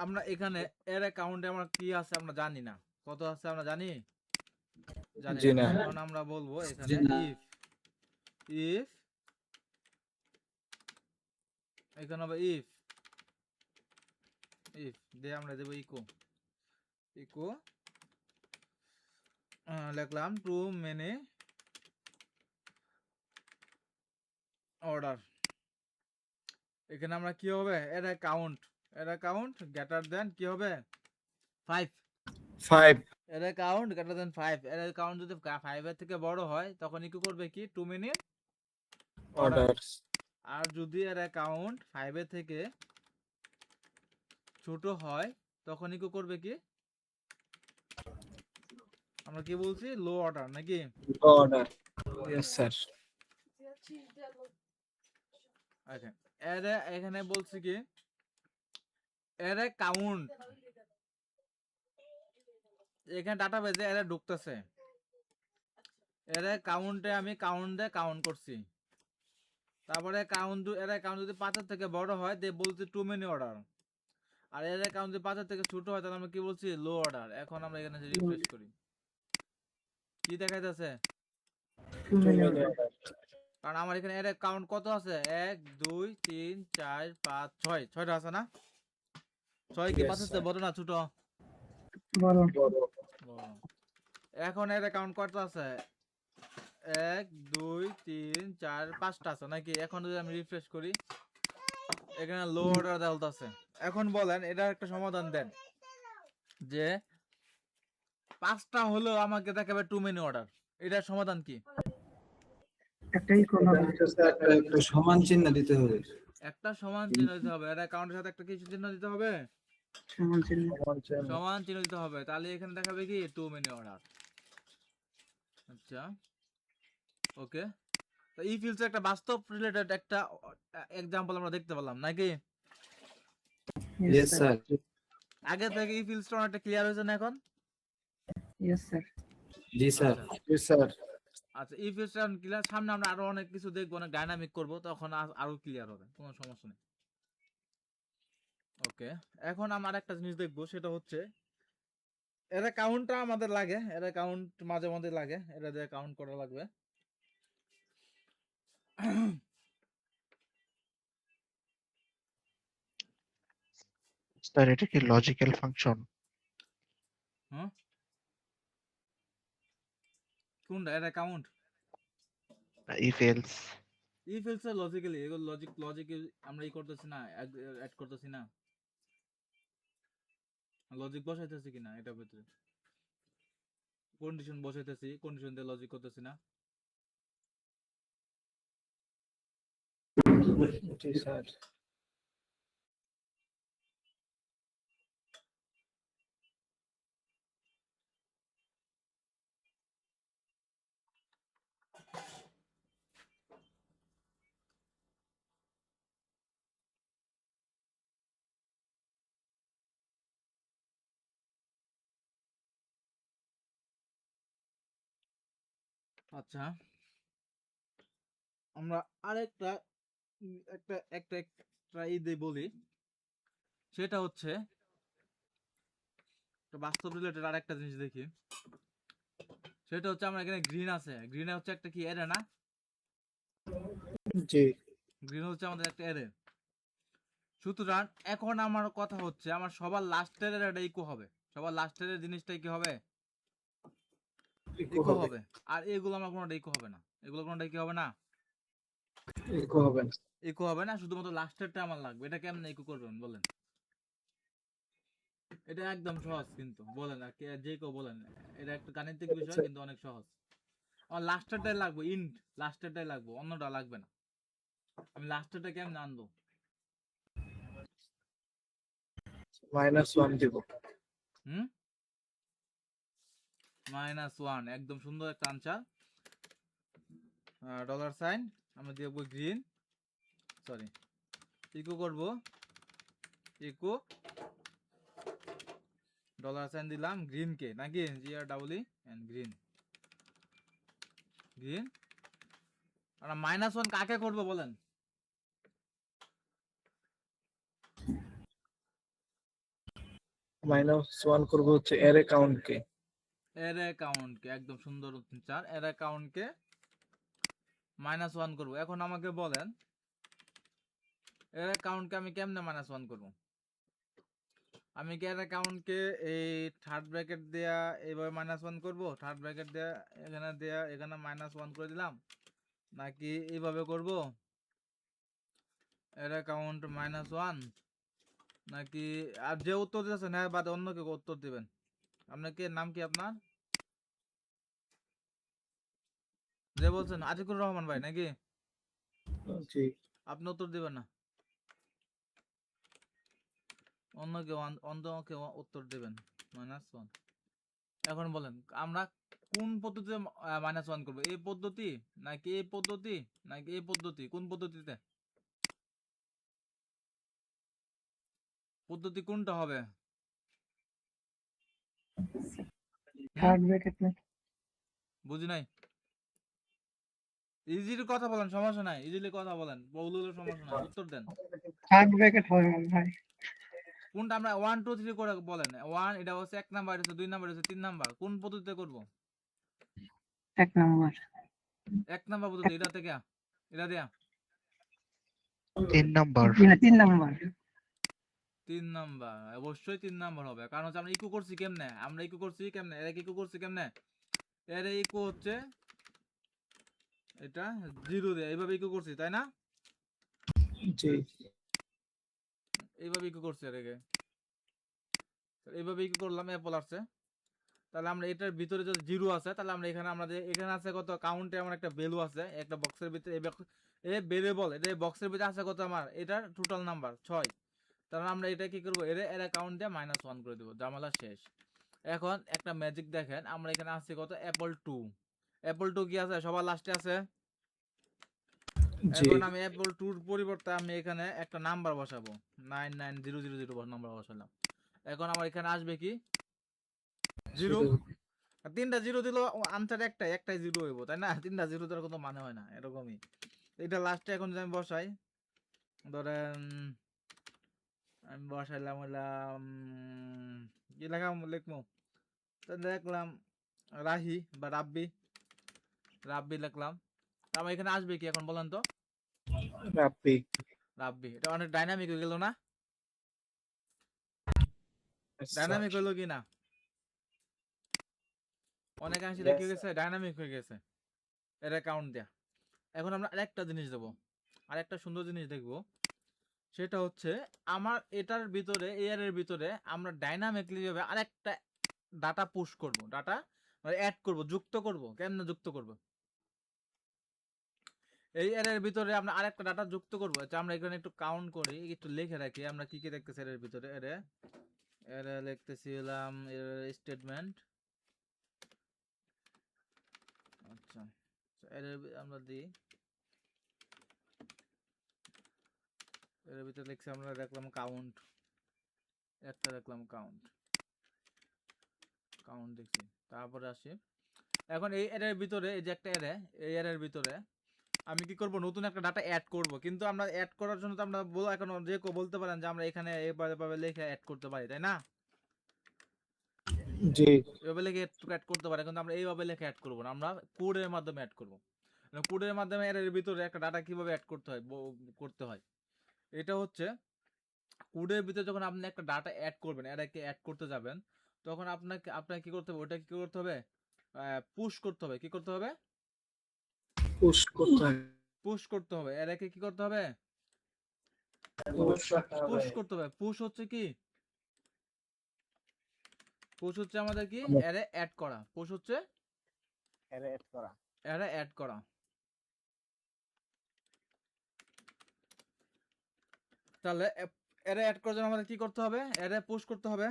আমরা এখানে এর অ্যাকাউন্টে আমরা কি আছে আমরা জানি না, কত আছে আমরা জানি? জানি জি না। না। এখন আমরা বলবো এখানে জি না। ইফ, ইফ, এখানে হবে ইফ, ইফ দিয়ে আমরা দেবো ইকো, ইকো লিখলাম টু মেনি অর্ডার। এখানে আমরা কি হবে, এর অ্যাকাউন্ট, এর অ্যাকাউন্ট গ্রেটার দেন কি হবে 5, 5 এর অ্যাকাউন্ট গ্রেটার দেন 5, এর অ্যাকাউন্ট যদি 5 এর থেকে বড় হয় তখন ইকো করবে কি টু মেনি অর্ডার। অর্ডার। আর যদি এর অ্যাকাউন্ট 5 এর থেকে ছোট হয় তখন ইকো করবে কি, আমরা কি বলছি, লো অর্ডার নাকি? অর্ডার। Yes sir. আচ্ছা, এর এখানে বলছি কি এর কাউন্ট, এখানে ডাটাবেজে এরা ঢুকতেছে, এরা কাউন্টে আমি কাউন্ট করছি, তারপরে এরা কাউন্ট যদি 5-এর থেকে বড় হয় দে বলছি টু মেনি অর্ডার, আর এরা কাউন্ট যদি 5-এর থেকে ছোট হয় তাহলে আমরা কি বলছি লো অর্ডার। এখন আমরা এখানে রিফ্রেশ করি, কি দেখাইতেছে? Too many order. কারণ আমার এখানে এর কাউন্ট কত আছে, 1 2 3 4 5 6, 6টা আছে না? 6 কি Yes, 5-এর চেয়ে বড় না ছোট? বড়। বড়। বড়। এখন এর কাউন্ট কত আছে, 1 2 3 4 5টা আছে নাকি? এখন যদি আমি রিফ্রেশ করি এখানে লো অর্ডার দেখাচ্ছে। এখন বলেন এটার একটা সমাধান দেন, যে 5টা হলো আমাকে দেখাবে টু মেনি অর্ডার, এটার সমাধান কি? একটা ইকুয়াল হবে। এটা স্যার একটা সমান চিহ্ন দিতে হবে। একটা সমান চিহ্ন দিতে হবে, এর কাউন্টের সাথে একটা কিছু চিহ্ন দিতে হবে, সমান চিহ্ন। সমান চিহ্ন। সমান চিহ্ন দিতে হবে, তাহলে এখানে দেখাবে কি টু মেনি অর্ডার। আচ্ছা ওকে, তো ই ফিল্ডস একটা বাস্তব রিলেটেড একটা এক্সাম্পল আমরা দেখতে পেলাম নাকি? Yes sir. আগে থেকে ই ফিল্ডসটা অনেকটা ক্লিয়ার হয়েছে না এখন? Yes sir. জি স্যার। Yes, sir. আচ্ছা ই ফিল্ডসটা ক্লিয়ার, সামনে আমরা আরো অনেক কিছু দেখবো, অনেক ডাইনামিক করব, তখন আরো ক্লিয়ার হবে, কোনো সমস্যা নেই। ওকে, এখন আমরা একটা জিনিস দেখবো, সেটা হচ্ছে এরা কাউন্টটা আমাদের লাগে, এরা কাউন্ট মাঝে মাঝে লাগে, এরা দিয়ে কাউন্ট করা লাগবে। স্যার এটা কি লজিক্যাল ফাংশন? কোনটা এরা count? If else? E fields logically, এগুলো লজিক আমরা ই করতেছি না, অ্যাড করতেছি না, লজিক বসাইতেছি কিনা এটার ভিতরে, কন্ডিশন বসাইতেছি, কন্ডিশন দিয়ে লজিক করতেছি না। জি স্যার। আচ্ছা আমরা আরেকটা একটা একটা একটা বলি, সেটা হচ্ছে একটা বাস্তব রিলেটেড আরেকটা জিনিস দেখি, সেটা হচ্ছে আমরা এখানে গ্রিন আছে, গ্রিনে হচ্ছে একটা কি এরে না? জি। গ্রিন হচ্ছে আমাদের একটা এরে। সুতরাং এখন আমার কথা হচ্ছে আমার সবার লাস্টের এটা ইকো হবে, সবার লাস্টের জিনিসটাই কি হবে, ইকো হবে। আর এগুলো আমার কোনোটা ইকো হবে না, এগুলো কোনোটা কি হবে না, ইকো হবে না। ইকো হবে না, শুধুমাত্র লাস্টেরটা আমার লাগবে। এটা কেমনে ইকো করবেন বলেন? এটা একদম সহজ কিন্তু, বলেন আর কে যে কেউ বলেন, এটা একটা গাণিতিক বিষয় কিন্তু অনেক সহজ। আমার লাস্টেরটাই লাগবে, ইন্ট লাস্টেরটাই লাগবে, অন্যটা লাগবে না। আমি লাস্টেরটা কেমনে আনবো? -1 দিব। -1, একদম সুন্দর একটা আনসার। ডলার সাইন আমরা দিয়ে গ্রিন, সরি ইকো করব, ইকো ডলার সাইন দিলাম গ্রিন কে নাকি, GREE এন্ড গ্রিন, গ্রিন। আর -1 কাকে করব বলেন? -1 করব হচ্ছে অ্যারে কাউন্ট কে। এর অ্যাকাউন্ট কে, একদম সুন্দর আনসার, এর অ্যাকাউন্ট কে -1 করব। এখন আমাকে বলেন এর অ্যাকাউন্ট কে আমি কেমনে -1 করব? আমি কি এর অ্যাকাউন্ট কে এই থার্ড ব্র্যাকেট দেয়া এইভাবে -1 করব, থার্ড ব্র্যাকেট দেয়া এখানে -1 করে দিলাম, নাকি এইভাবে করব এর অ্যাকাউন্ট -1, নাকি আর যে উত্তর দিতেছেন হ্যাঁ বাদে অন্য কেউ উত্তর দিবেন? আপনাকে নাম কি আপনার, যে বলছেন আতিকুর রহমান ভাই নাকি? জি। আপনি উত্তর দিবেন না, অন্য কেউ উত্তর দিবেন -1। এখন বলেন আমরা কোন পদ্ধতিতে -1 করবো, এই পদ্ধতি নাকি এই পদ্ধতি নাকি এই পদ্ধতি, কোন পদ্ধতিতে, পদ্ধতি কোনটা হবে? থার্ড ব্র্যাকেট নেই, বুঝি নাই। ইজিলি কথা বলেন, সমস্যা নাই, ইজিলি কথা বলেন, বললে সমস্যা নাই, উত্তর দেন। থার্ড ব্র্যাকেট হবে মনে হয়। কোনটা আমরা 1 2 3 করে বলেন। 1 এটা হচ্ছে 1 নাম্বার, এটা হচ্ছে 2 নাম্বার, এটা হচ্ছে 3 নাম্বার। কোন পদ্ধতিতে করব? 1 নাম্বার। 1 নাম্বার পদ্ধতি, এটা থেকে এটা দেয়া 3 number. 3 নাম্বার। 3 নাম্বার, অবশ্যই 3 নাম্বার হবে। কারণ হচ্ছে আমরা ইকো করছি কেমনে, আমরা ইকো করছি কেমনে, এর ইকো করছি কেমনে, এর ইকো হচ্ছে এটা 0 দিয়ে এইভাবে ইকো করছি, তাই না? জি এইভাবে ইকো করছি এর আগে, এইভাবে ইকো করলাম, অ্যাপল আসছে। তাহলে আমরা এটার ভিতরে যদি 0 আছে, তাহলে আমরা এখানে আমাদের এখানে আছে কত, কাউন্টে আমার একটা ভ্যালু আছে একটা বক্সের ভিতরে, এই ভেরিয়েবল এটা বক্সের ভিতরে আছে কত, আমার এটার টোটাল নাম্বার 6। তাহলে আমরা এটা কি করব, এর অ্যাকাউন্ট দিয়ে -1 করে দেব, জামালা শেষ। এখন একটা ম্যাজিক দেখেন, আমরা এখানে আছে কত, অ্যাপল 2। অ্যাপল 2 কি আছে, সবার লাস্টে আছে। জি এখন আমি অ্যাপল 2 এর পরিবর্তে আমি এখানে একটা নাম্বার বসাবো, 99000 নাম্বার বসালাম। এখন আমার এখানে আসবে কি 0। আর 3টা 0 দিল, আনসার একটাই 0 হইব, তাই না? 3টা 0 দেওয়ার কোনো মানে হয় না, এরকমই। এটা লাস্টে এখন যদি আমি বসাই, ধরেন আমি বসাইলাম হইলাম কি লিখবো, তো দেখলাম রাহি বা রাব্বি, রাব্বি লিখলাম। আমার এখানে আসবে কি এখন বলেন তো? রাব্বি রাব্বি। এটা অনেক ডাইনামিক হয়ে গেল না? আচ্ছা, ডাইনামিক হলো কি না? অনেকাংশে দেখে গেছে, ডাইনামিক হয়ে গেছে এর অ্যাকাউন্ট দেয়া। এখন আমরা আরেকটা জিনিস দেবো, আরেকটা সুন্দর জিনিস দেখবো, সেটা হচ্ছে আমার এটার ভিতরে, এআর এর ভিতরে আমরা ডাইনামিকলি ভাবে আরেকটা ডাটা পুশ করব, ডাটা অ্যাড করব, যুক্ত করব। কেমনে যুক্ত করব? এই এর এর ভিতরে আমরা আরেকটা ডাটা যুক্ত করব। আচ্ছা আমরা এখানে একটু কাউন্ট করি, একটু লিখে রাখি আমরা কি কি দেখতেছি এর ভিতরে। এর লিখতেছিলাম এর স্টেটমেন্ট। আচ্ছা এর আমরা দিই, এর ভিতরে লিখছি আমরা, দেখলাম কাউন্ট, একটা দেখলাম কাউন্ট, কাউন্ট দেখছি। তারপরে আসি, এখন এই এর ভিতরে এই যে একটা এরে, এই এর ভিতরে আমি কি করব, নতুন একটা ডাটা অ্যাড করব। কিন্তু আমরা অ্যাড করার জন্য তো আমরা এখন যে কেউ বলতে পারেন যে আমরা এখানে এভাবে লিখে অ্যাড করতে পারি, তাই না? জি এভাবে লিখে অ্যাড করতে পারি, কিন্তু আমরা এইভাবে লিখে অ্যাড করব না, আমরা কোডের মাধ্যমে অ্যাড করব। কোডের মাধ্যমে এর ভিতরে একটা ডাটা কিভাবে অ্যাড করতে হয়, এটা হচ্ছে কোডের ভিতরে যখন আপনি একটা ডাটা অ্যাড করবেন, এটাকে অ্যাড করতে যাবেন, তখন আপনাকে কি করতে হবে, ওটা কি করতে হবে, পুশ করতে হবে। কি করতে হবে? পুশ করতে হবে পুশ করতে হবে। এটাকে কি করতে হবে? পুশ করতে হবে। পুশ হচ্ছে কি, পুশ হচ্ছে আমাদের কি, অ্যারে অ্যাড করা। পুশ হচ্ছে অ্যারে অ্যাড করা। তাহলে অ্যারে অ্যাড করার জন্য আমাদের কি করতে হবে, অ্যারে পুশ করতে হবে।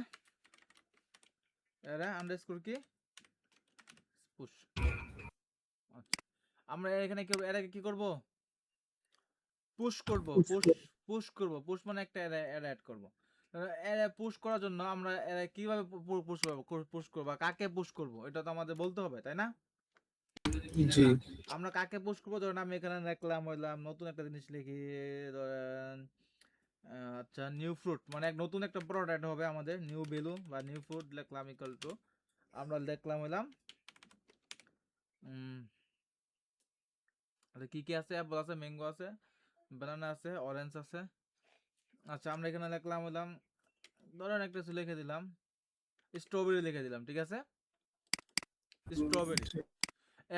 অ্যারে আন্ডারস্কোর কি পুশ। আচ্ছা আমরা এখানে কি অ্যারে কি করব, পুশ করব। পুশ করব, পুশ মানে একটা অ্যারে অ্যাড করব। অ্যারে পুশ করার জন্য আমরা কিভাবে পুশ করব, কাকে পুশ করব, এটা তো আমাদের বলতে হবে, তাই না? জি আমরা কাকে পুশ করবো, ধরেন আমি এখানে লিখলাম হইলাম, নতুন একটা জিনিস লিখি, ধরেন আচ্ছা নিউ ফ্রুট, মানে নতুন একটা প্রোডাক্ট হবে আমাদের, নিউ ভ্যালু বা নিউ ফ্রুট লিখলাম ইকুয়াল টু, আমরা লিখলাম হইলাম কি কি আছে, অ্যাপল আছে, ম্যাঙ্গো আছে, বানানা আছে, অরেঞ্জ আছে। আচ্ছা আমরা এখানে লিখলাম হইলাম, ধরেন একটা কিছু লিখে দিলাম, স্ট্রবেরি লিখে দিলাম, ঠিক আছে, স্ট্রবেরি।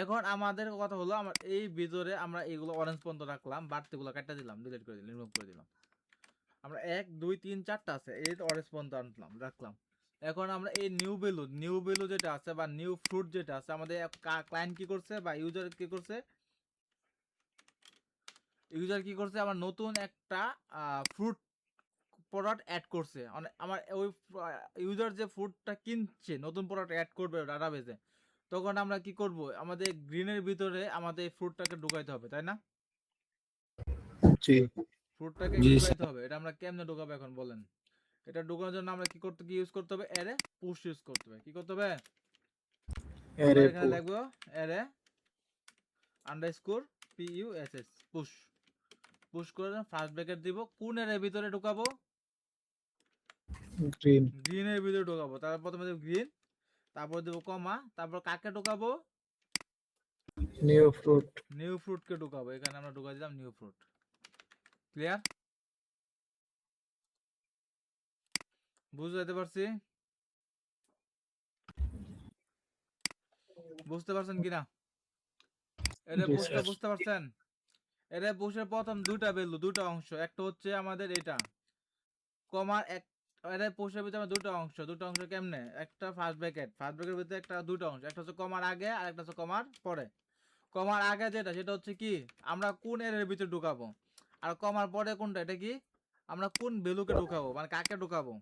এখন আমাদের কথা হলো, আমার এই ভিতরে আমরা এইগুলো অরেঞ্জ পর্যন্ত রাখলাম, বাড়তিগুলো কাটা দিলাম, ডিলিট করে দিলাম, রিমুভ করে দিলাম। আমরা 1 2 3 4টা আছে, এই অরেঞ্জ পর্যন্ত আনলাম, রাখলাম। এখন আমরা এই নিউ ভ্যালু যেটা আছে বা নিউ ফ্রুট যেটা আছে, আমাদের ক্লায়েন্ট কি করছে বা ইউজার কি করছে, আমার নতুন একটা ফ্রুট প্রোডাক্ট অ্যাড করছে। আমার ওই ইউজার যে ফ্রুটটা কিনছে, নতুন প্রোডাক্ট অ্যাড করবে ডাটাবেসে, তখন আমরা কি করব, আমাদের গ্রিনের ভিতরে আমাদের এই ফ্রুটটাকে ঢুকাইতে হবে, তাই না? জি ফ্রুটটাকে জি ঢুকাইতে হবে। এটা আমরা কেমনে ঢুকাবো এখন বলেন? এটা ঢুকানোর জন্য আমরা কি ইউজ করতে হবে, অ্যারে পুশ ইউজ করতে হবে। কি করতে হবে? অ্যারে এখানে লিখবো array underscore PUSH push push করে ফার্স্ট ব্র্যাকেট দিব, কোন এর ভিতরে ঢুকাবো? গ্রিন গ্রিনের ভিতরে ঢুকাবো। তারপর প্রথমে দেব গ্রিন, তারপর দেব কমা, তারপর কাকে ঢুকাবো? নিউ ফ্রুট নিউ ফ্রুট কে ঢুকাবো। এখানে আমরা ঢুকাই দিলাম নিউ ফ্রুট। ক্লিয়ার? বুঝতে পারছি? বুঝতে পারছেন কিনা? এটা জি, বুঝতে স্যার। বুঝতে পারছেন? এটা বুঝে প্রথম দুইটা ভ্যালু, দুটো অংশ। একটা হচ্ছে আমাদের এটা কমার এক, এটা পুশের ভিতরে আমার দুটো অংশ কেমনে? একটা ফার্স্ট ব্র্যাকেট, ফার্স্ট ব্র্যাকেটের ভিতরে একটা দুটো অংশ, একটা হচ্ছে কমার আগে আর একটা হচ্ছে কমার পরে। কমার আগে যেটা সেটা হচ্ছে কি আমরা কোন এর ভিতরে ঢুকাবো, আর কমার পরে কোনটা এটা কি আমরা কোন ভ্যালুকে ঢুকাবো, মানে কাকে ঢুকাবো।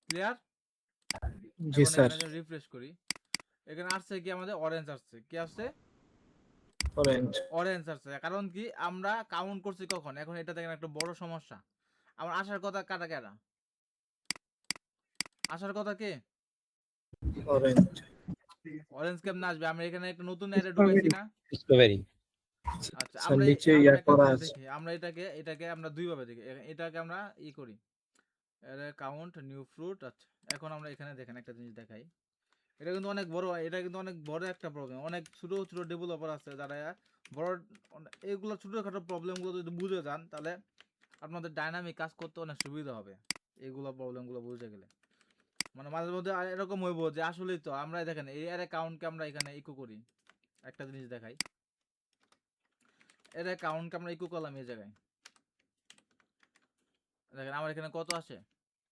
ক্লিয়ার? জি এখন স্যার এখানে রিফ্রেশ করি, এখানে আসছে কি আমাদের অরেঞ্জ আসছে। কি আসছে? অরেঞ্জ অরেঞ্জ আসছে। কারণ কি আমরা কাউন্ট করছি কখন? এখন এটা দেখেন একটা বড় সমস্যা। আমার আসার কথা কাটা কাটা, আসার কথা কে? অরেঞ্জ অরেঞ্জ কেমনে আসবে? আমরা এখানে একটা নতুন অ্যারে ঢুকাইছি না? স্ট্রবেরি। আচ্ছা স্যার আমরা নিচে আমরা ইয়া একটা করা জিনিস আছে দেখি, আমরা এটাকে আমরা দুই ভাবে দেখি। এটাকে আমরা করি অ্যারে কাউন্ট নিউ ফ্রুট। আচ্ছা এখন আমরা এখানে দেখেন একটা জিনিস দেখাই, এটা কিন্তু অনেক বড়, এটা কিন্তু অনেক বড় একটা প্রবলেম। অনেক ছোট ছোট ডেভেলপার আছে যারা বড় এইগুলো ছোটখাটো প্রবলেমগুলো যদি বুঝে যান তাহলে আপনাদের ডাইনামিক কাজ করতে অনেক সুবিধা হবে। এইগুলো প্রবলেমগুলো বুঝে গেলে মানে মাঝে মধ্যে এরকম হইব যে আসলেই তো আমরা দেখেন এই অ্যারে কাউন্টকে আমরা এখানে ইকো করি। একটা জিনিস দেখাই, অ্যারে কাউন্টকে আমরা ইকো করলাম এই জায়গায়, দেখেন আমার এখানে কত আসে,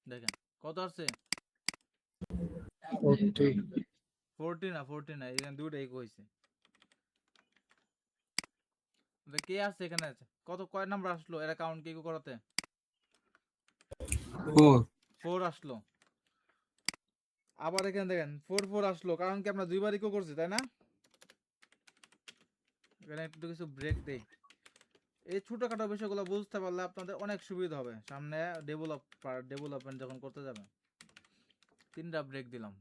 দেখেন কত আসছে 40 40 না এখানে দুইটা ইকো হয়েছে। কে আসছে এখানে আছে কত, কয় নাম্বার আসলো এরা কাউন্ট ইকো করাতে? 4 আসলো। আবার এখানে দেখেন 4 আসলো, কারণ কি আমরা দুইবার ইকো করছি তাই না? এখানে একটু কিছু ব্রেক দেই, এই ছোটখাটো বিষয়গুলো বুঝতে পারলে আপনাদের অনেক সুবিধা হবে সামনে ডেভেলপমেন্ট যখন করতে যাবেন। 3টা ব্রেক দিলাম,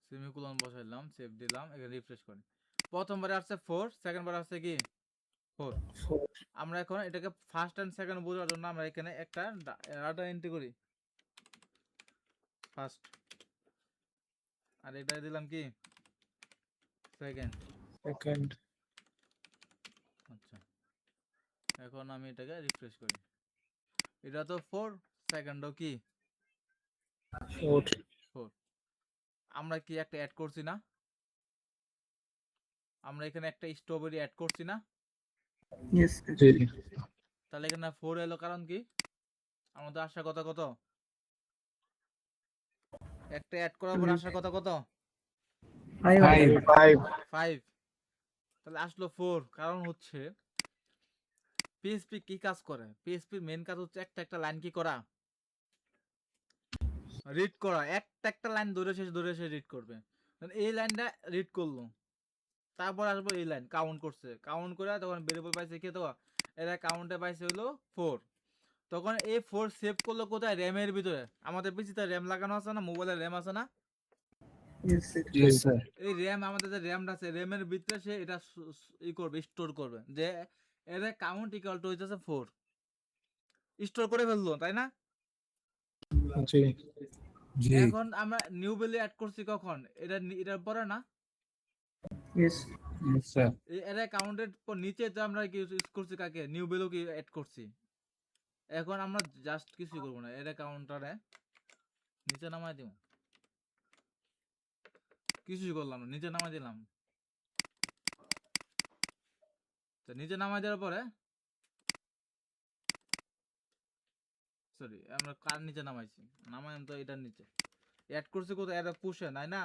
সেমিকোলন বসাইলাম, সেভ দিলাম, এখানে রিফ্রেশ করি। প্রথমবারে আসছে 4, সেকেন্ডবার আসছে কি 4। আমরা এখন এটাকে ফার্স্ট এন্ড সেকেন্ড বোঝার জন্য আমরা এখানে একটা ডাটা এন্ট্রি করি ফার্স্ট, আর এটা দিলাম কি সেকেন্ড। সেকেন্ড আচ্ছা এখন আমি এটাকে রিফ্রেশ করি, এটা তো 4, সেকেন্ডও কি 4 4। আমরা কি একটা অ্যাড করছি না? আমরা এখানে একটা স্ট্রবেরি অ্যাড করছি না? ইয়েস জি তাহলে এখানে 4 এলো কারণ কি আমাদের আসার কথা কত? একটা অ্যাড করার পর আসার কথা কত? 5 5। তাহলে আসলো 4, কারণ হচ্ছে পিএইচপি কি কাজ করে? পিএইচপি মেন কাজ হচ্ছে একটা একটা লাইন কি করা, রিড করা। একটা একটা লাইন ধরে শেষ রিড করবে। এই লাইনটা রিড করলো, তারপর আসবো এই লাইন কাউন্ট করছে, কাউন্ট করে তখন ভেরিয়েবল পাইছে কি, তো এরা কাউন্টে পাইছে হলো 4। তখন এই 4 সেভ করলো কোথায়? র্যামের ভিতরে। আমাদের পিসিতে র্যাম লাগানো আছে না, মোবাইলের র্যাম আছে না? ইয়েস জি স্যার। এই র্যাম আমাদের যে র্যামটা আছে র্যামের ভিতরে সে এটা করবে, স্টোর করবে যে এর কাউন্ট ইকুয়াল টু হইতেছে 4। স্টোর করে ফেললো তাই না? জি জি এখন আমরা নিউ ভ্যালু অ্যাড করছি কখন? এটার পরে না? Yes sir. এই এর কাউন্টের নিচে যে আমরা কি ইউজ করছি কাকে? নিউ ভ্যালু কি অ্যাড করছি। এখন আমরা জাস্ট কিছুই করব না, এর কাউন্টারে নিচে নামাই দিব, কিছুই করলাম না, নিচে নামাই দিলাম। তো নিচে নামাই দেওয়ার পরে সরি আমরা কার নিচে নামাইছি, নামাইলাম তো এটার নিচে। অ্যাড করছি কোথায়? এটা পুশে নাই না,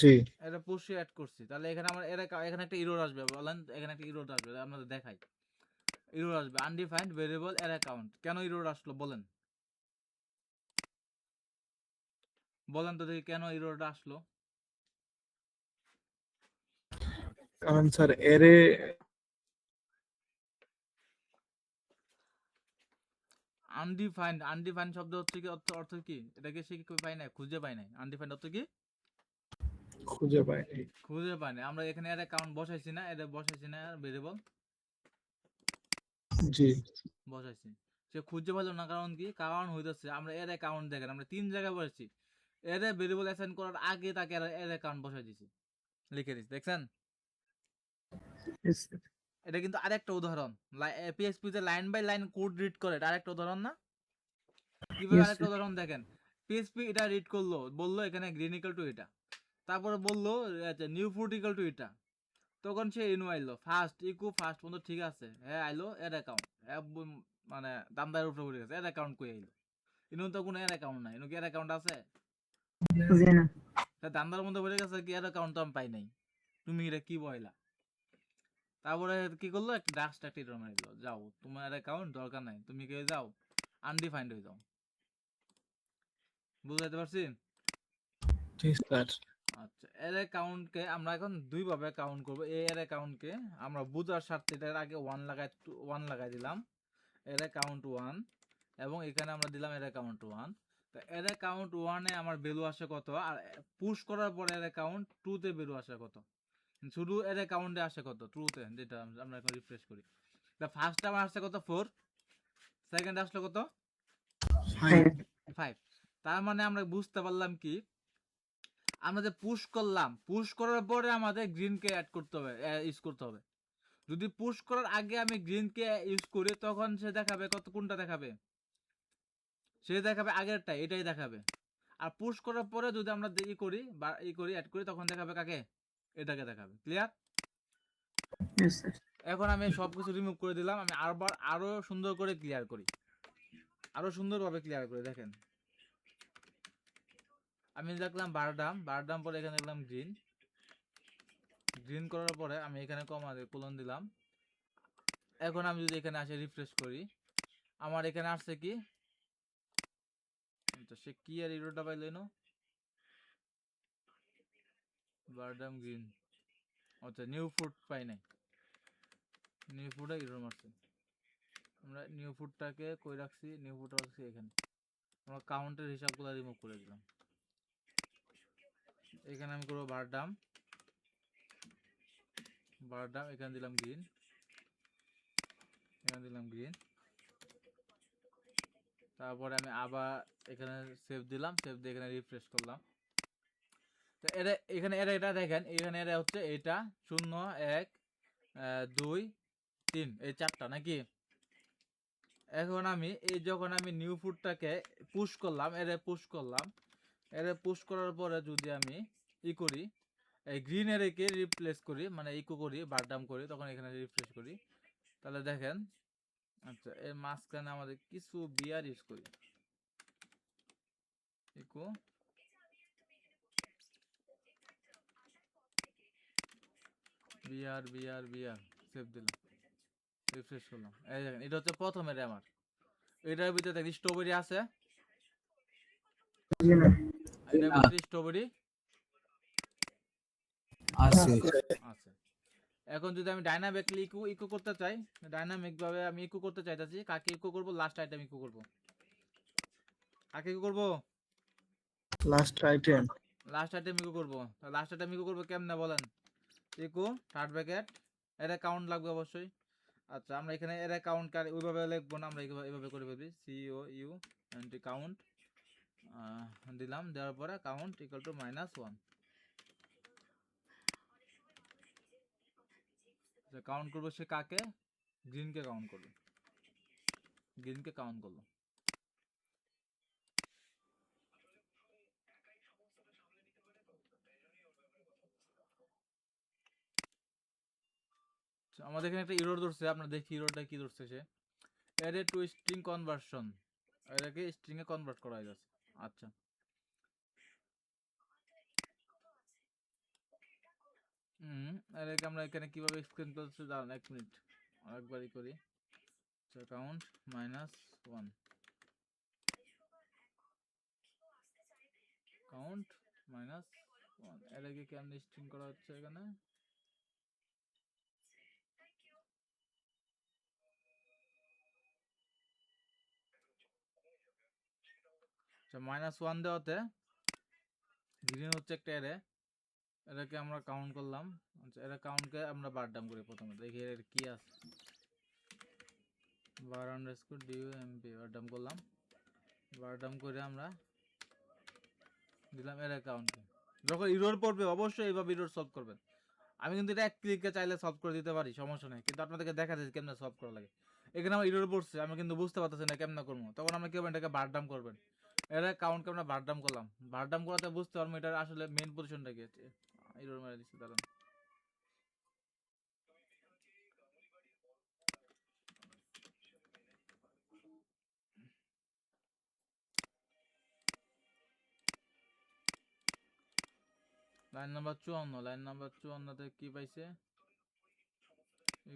জি এটা পুশে অ্যাড করছি। তাহলে এখানে আমার এখানে একটা এরর আসবে, বলেন এখানে একটা এরর আসবে, আপনাদের দেখাই। এরর আসবে আনডিফাইন্ড ভেরিয়েবল এর অ্যাকাউন্ট। কেন এরর আসলো বলেন? বলেন তো দেখি কেন এররটা আসলো? কারণ স্যার এরে আনডিফাইন্ড, আনডিফাইন্ড শব্দ হচ্ছে কি, অর্থ অর্থ কি, এটাকে সে কি পাই নাই, খুঁজে পাই নাই। আনডিফাইন্ড অর্থ কি, খুঁজে পাইনি। খুঁজে পাই নাই। আমরা এখানে এর অ্যাকাউন্ট বসাইছি না, এটা বসাইছি না ভেরিয়েবল জি বসাইছি, সে খুঁজে পেলো না। কারণ কি, কারণ হইতেছে আমরা এর অ্যাকাউন্ট দেখেন আমরা 3 জায়গায় বসাইছি, এর ভেরিয়েবল অ্যাসাইন করার আগে তাকে এর অ্যাকাউন্ট বসাই দিছি, লিখে দিছি, দেখছেন? Yes, sir. এটা কিন্তু আরেকটা উদাহরণ, পিএইচপি তে line by line code read করে, এটা আরেকটা উদাহরণ না? কিভাবে Yes, আরেকটা sir. উদাহরণ দেখেন, পিএইচপি এটা রিড করলো, বললো এখানে গ্রিন ইকুয়াল টু এটা, তারপরে বললো আচ্ছা নিউ ফুড ইকুয়াল টু এটা, তখন সে ইনু আইলো, ফার্স্ট ইকু ফার্স্ট পর্যন্ত ঠিক আছে, হ্যাঁ আইলো এর অ্যাকাউন্ট, মানে দামদার উপরে পড়ে গেছে, এর অ্যাকাউন্ট কই আইলো? ইনু তো কোনো এর অ্যাকাউন্ট নাই, ইনু কি এর অ্যাকাউন্ট আছে? জি না। তা দামদার মধ্যে পড়ে গেছে কি, এর অ্যাকাউন্ট তো আমি পাই নাই, তুমি এটা কি বইলা? তারপরে কি করলো, একটা ডাস্ট একটা এরর মারি দিল, যাও তোমার অ্যাকাউন্ট দরকার নাই, তুমি কে যাও আনডিফাইন্ড হয়ে যাও। বুঝাইতে পারছি? জি স্যার। আচ্ছা, এর অ্যাকাউন্টকে আমরা এখন দুই ভাবে কাউন্ট করব। এর অ্যাকাউন্টকে আমরা বুঝার স্বার্থে এটার আগে 1 লাগাই দিলাম, এর অ্যাকাউন্ট 1, এবং এখানে আমরা দিলাম এর অ্যাকাউন্ট 1। তো এর অ্যাকাউন্ট 1 এ আমার ভ্যালু আসে কত, আর পুশ করার পরে এর অ্যাকাউন্ট 2 তে ভ্যালু আসে কত, শুধু এর অ্যাকাউন্টে আসে কত, ট্রুতে, যেটা আমরা এখন রিফ্রেশ করি। তা ফার্স্ট আমার আসছে কত, 4, সেকেন্ড আসলো কত, 5। তার মানে আমরা বুঝতে পারলাম কি, আমরা যে পুশ করলাম, পুশ করার পরে আমাদের গ্রিনকে অ্যাড করতে হবে, ইউজ করতে হবে। যদি পুশ করার আগে আমি গ্রিনকে ইউজ করি, তখন সে দেখাবে কত, কোনটা দেখাবে, সে দেখাবে আগেরটা, এটাই দেখাবে। আর পুশ করার পরে যদি আমরা ই করি বা অ্যাড করি, তখন দেখাবে কাকে, এটাকে দেখাবে। ক্লিয়ার? Yes, sir. এখন আমি সবকিছু রিমুভ করে দিলাম, আমি আরো সুন্দর করে ক্লিয়ার করি, আরো সুন্দরভাবে ক্লিয়ার করে দেখেন। আমি দেখলাম বারডাম পরে এখানে দেখলাম গ্রিন করার পরে আমি এখানে কোলন দিলাম। এখন আমি যদি এখানে আসে রিফ্রেশ করি, আমার এখানে আসছে কি, সে কি আর ইরোটা পাইলো না, বারডাম গ্রিন, আচ্ছা নিউ ফুড পাই নাই, নিউ ফুডে ইরোর মারছে। আমরা নিউ ফুডটাকে কই রাখছি, নিউ ফুড রাখছি এখানে, আমরা কাউন্টের হিসাবগুলো রিমুভ করে দিলাম। এখানে আমি করবো বারডাম, এখানে দিলাম গ্রিন, তারপরে আমি আবার এখানে সেভ দিলাম, সেভ দিয়ে এখানে রিফ্রেশ করলাম। তো এখানে এটা দেখেন, এখানে এটা হচ্ছে এটা 0 1 2 3, এই 4টা নাকি। এখন আমি যখন আমি নিউ ফুডটাকে পুশ করলাম, পুশ করার পরে যদি আমি করি, এই গ্রিন এরেকে রিপ্লেস করি, মানে ইকো করি, বারডাম করি, তখন এখানে রিফ্রেশ করি, তাহলে দেখেন, আচ্ছা এর মাঝখানে আমাদের কিছু বিয়ার ইউজ করি, ইকো বিয়ার সেভ দিলাম, রিফ্রেশ করলাম। এই দেখেন, এটা হচ্ছে প্রথমের আমার, এটার ভিতরে দেখি স্ট্রবেরি আছে, জি না। এটার ভিতরে স্ট্রবেরি আছে আছে। এখন যদি আমি ডাইনামিকলি ইকো করতে চাই, ডাইনামিক ভাবে আমি ইকো করতে চাইতেছি, কাকে ইকো করব, লাস্ট আইটেম ইকো করব, কাকে ইকো করব, লাস্ট আইটেম। ইকো করব। লাস্ট আইটেম ইকো করব কেমনে বলেন, ইকো থার্ড ব্র্যাকেট, এর কাউন্ট লাগবে অবশ্যই। আচ্ছা আমরা এখানে এর কাউন্ট ওইভাবে লিখবো না, আমরা এইভাবে করে ফেলবি, COU এন্ড কাউন্ট দিলাম, দেওয়ার পরে কাউন্ট ইকুয়াল টু -1। কাউন্ট করবো সে কাকে, গ্রিনকে কাউন্ট করবে, করলো। আমাদের এখানে একটা ইরর ধরছে, আপনারা দেখি ইররটা কি ধরছে, সে অ্যারে টু স্ট্রিং কনভার্সন, এটাকে স্ট্রিং এ কনভার্ট করা হয়ে যাচ্ছে। আচ্ছা এটাকে আমরা এখানে কিভাবে এক্সপ্লেন করছি দাঁড়ান 1 মিনিট, আরেকবারই করি। আচ্ছা কাউন্ট -1, কাউন্ট -1, এটাকে কেমনে স্ট্রিং করা হচ্ছে এখানে, আচ্ছা -1 দেওয়াতে গ্রিন হচ্ছে একটা এরে, এটাকে আমরা কাউন্ট করলাম। আচ্ছা এটা কাউন্টকে আমরা বার ডাউন করি, প্রথমে দেখি এর কি আছে। বার আন্ডারস্কোর ডিউ এমপি বার ডাউন করলাম, বার ডাউন করে আমরা দিলাম এর অ্যাকাউন্টে। যখন ইরোর পড়বে অবশ্যই এইভাবে ইরোর সলভ করবেন। আমি কিন্তু এটা এক ক্লিকে চাইলে সলভ করে দিতে পারি, সমস্যা নেই, কিন্তু আপনাদেরকে দেখা যাচ্ছে কেমনে সলভ করা লাগে। এখানে আমার ইরোর পড়ছে, আমি কিন্তু বুঝতে পারতেছি না কেমনে করবো, তখন আমরা কি করবেন, এটাকে বার ডাউন করবেন। এর কাউন্টকে আমরা বার ডাউন করলাম, বার ডাউন করাতে বুঝতে পারবো এটার আসলে মেইন পজিশনটা কি আছে। ইরোর মেরে দিচ্ছি, দাঁড়ান। লাইন নাম্বার 54, লাইন নাম্বার 54 তে কি পাইছে,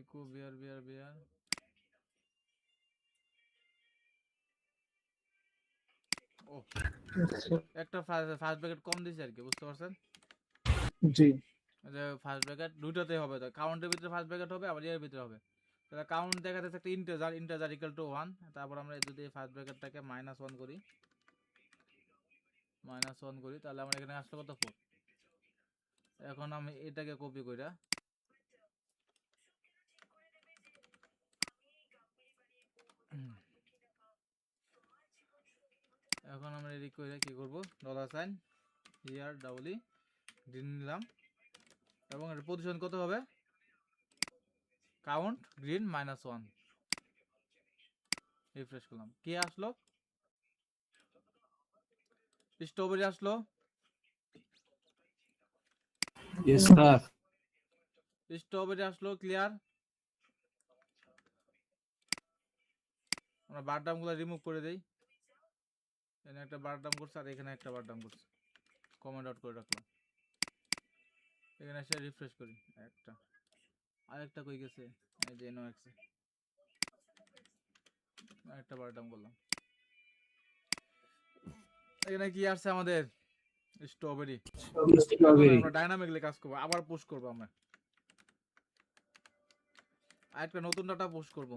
ইকো বিয়ার বিয়ার বিয়ার ও একটা ফার্স্ট ব্র্যাকেট কম দিছে আর কি, বুঝতে পারছেন? জি যে ফার্স্ট ব্র্যাকেট দুইটাতেই হবে, তো কাউন্টের ভিতরে ফার্স্ট ব্র্যাকেট হবে, আবার এর ভিতরে হবে। তাহলে কাউন্ট দেখা যাচ্ছে একটা ইন্টিজার, ইন্টিজার ইকুয়াল টু 1। তারপর আমরা যদি ফার্স্ট ব্র্যাকেটটাকে -1 করি, -1 করি, তাহলে আমরা এখানে আসলে কত 4। এখন আমি এটাকে কপি কইরা এখন আমরা এদিক কইরা কি করব, $সাইন হিয়ার ডাবল ই গ্রিন নিলাম, এবং এর পজিশন কত হবে, কাউন্ট গ্রিন -1। রিফ্রেশ করলাম, কি আসলো, স্ট্রবেরি আসলো, Yes, sir. স্ট্রবেরি আসলো, ক্লিয়ার। আমরা বারডাম গুলো রিমুভ করে দেই, এখানে একটা বারডাম করছে আর এখানে একটা বারডাম করছে, কমেন্ট আউট করে রাখলাম। এখানে এসে রিফ্রেশ করি, একটা আরেকটা কই গেছে, এই যে নো আছে, একটা বারডাম করলাম। এখানে কি আসছে আমাদের, স্ট্রবেরি। Strawberry. আমরা ডাইনামিকলি কাজ করবো, আবার পুশ করবো আমরা, আরেকটা নতুন ডাটা পুশ করব,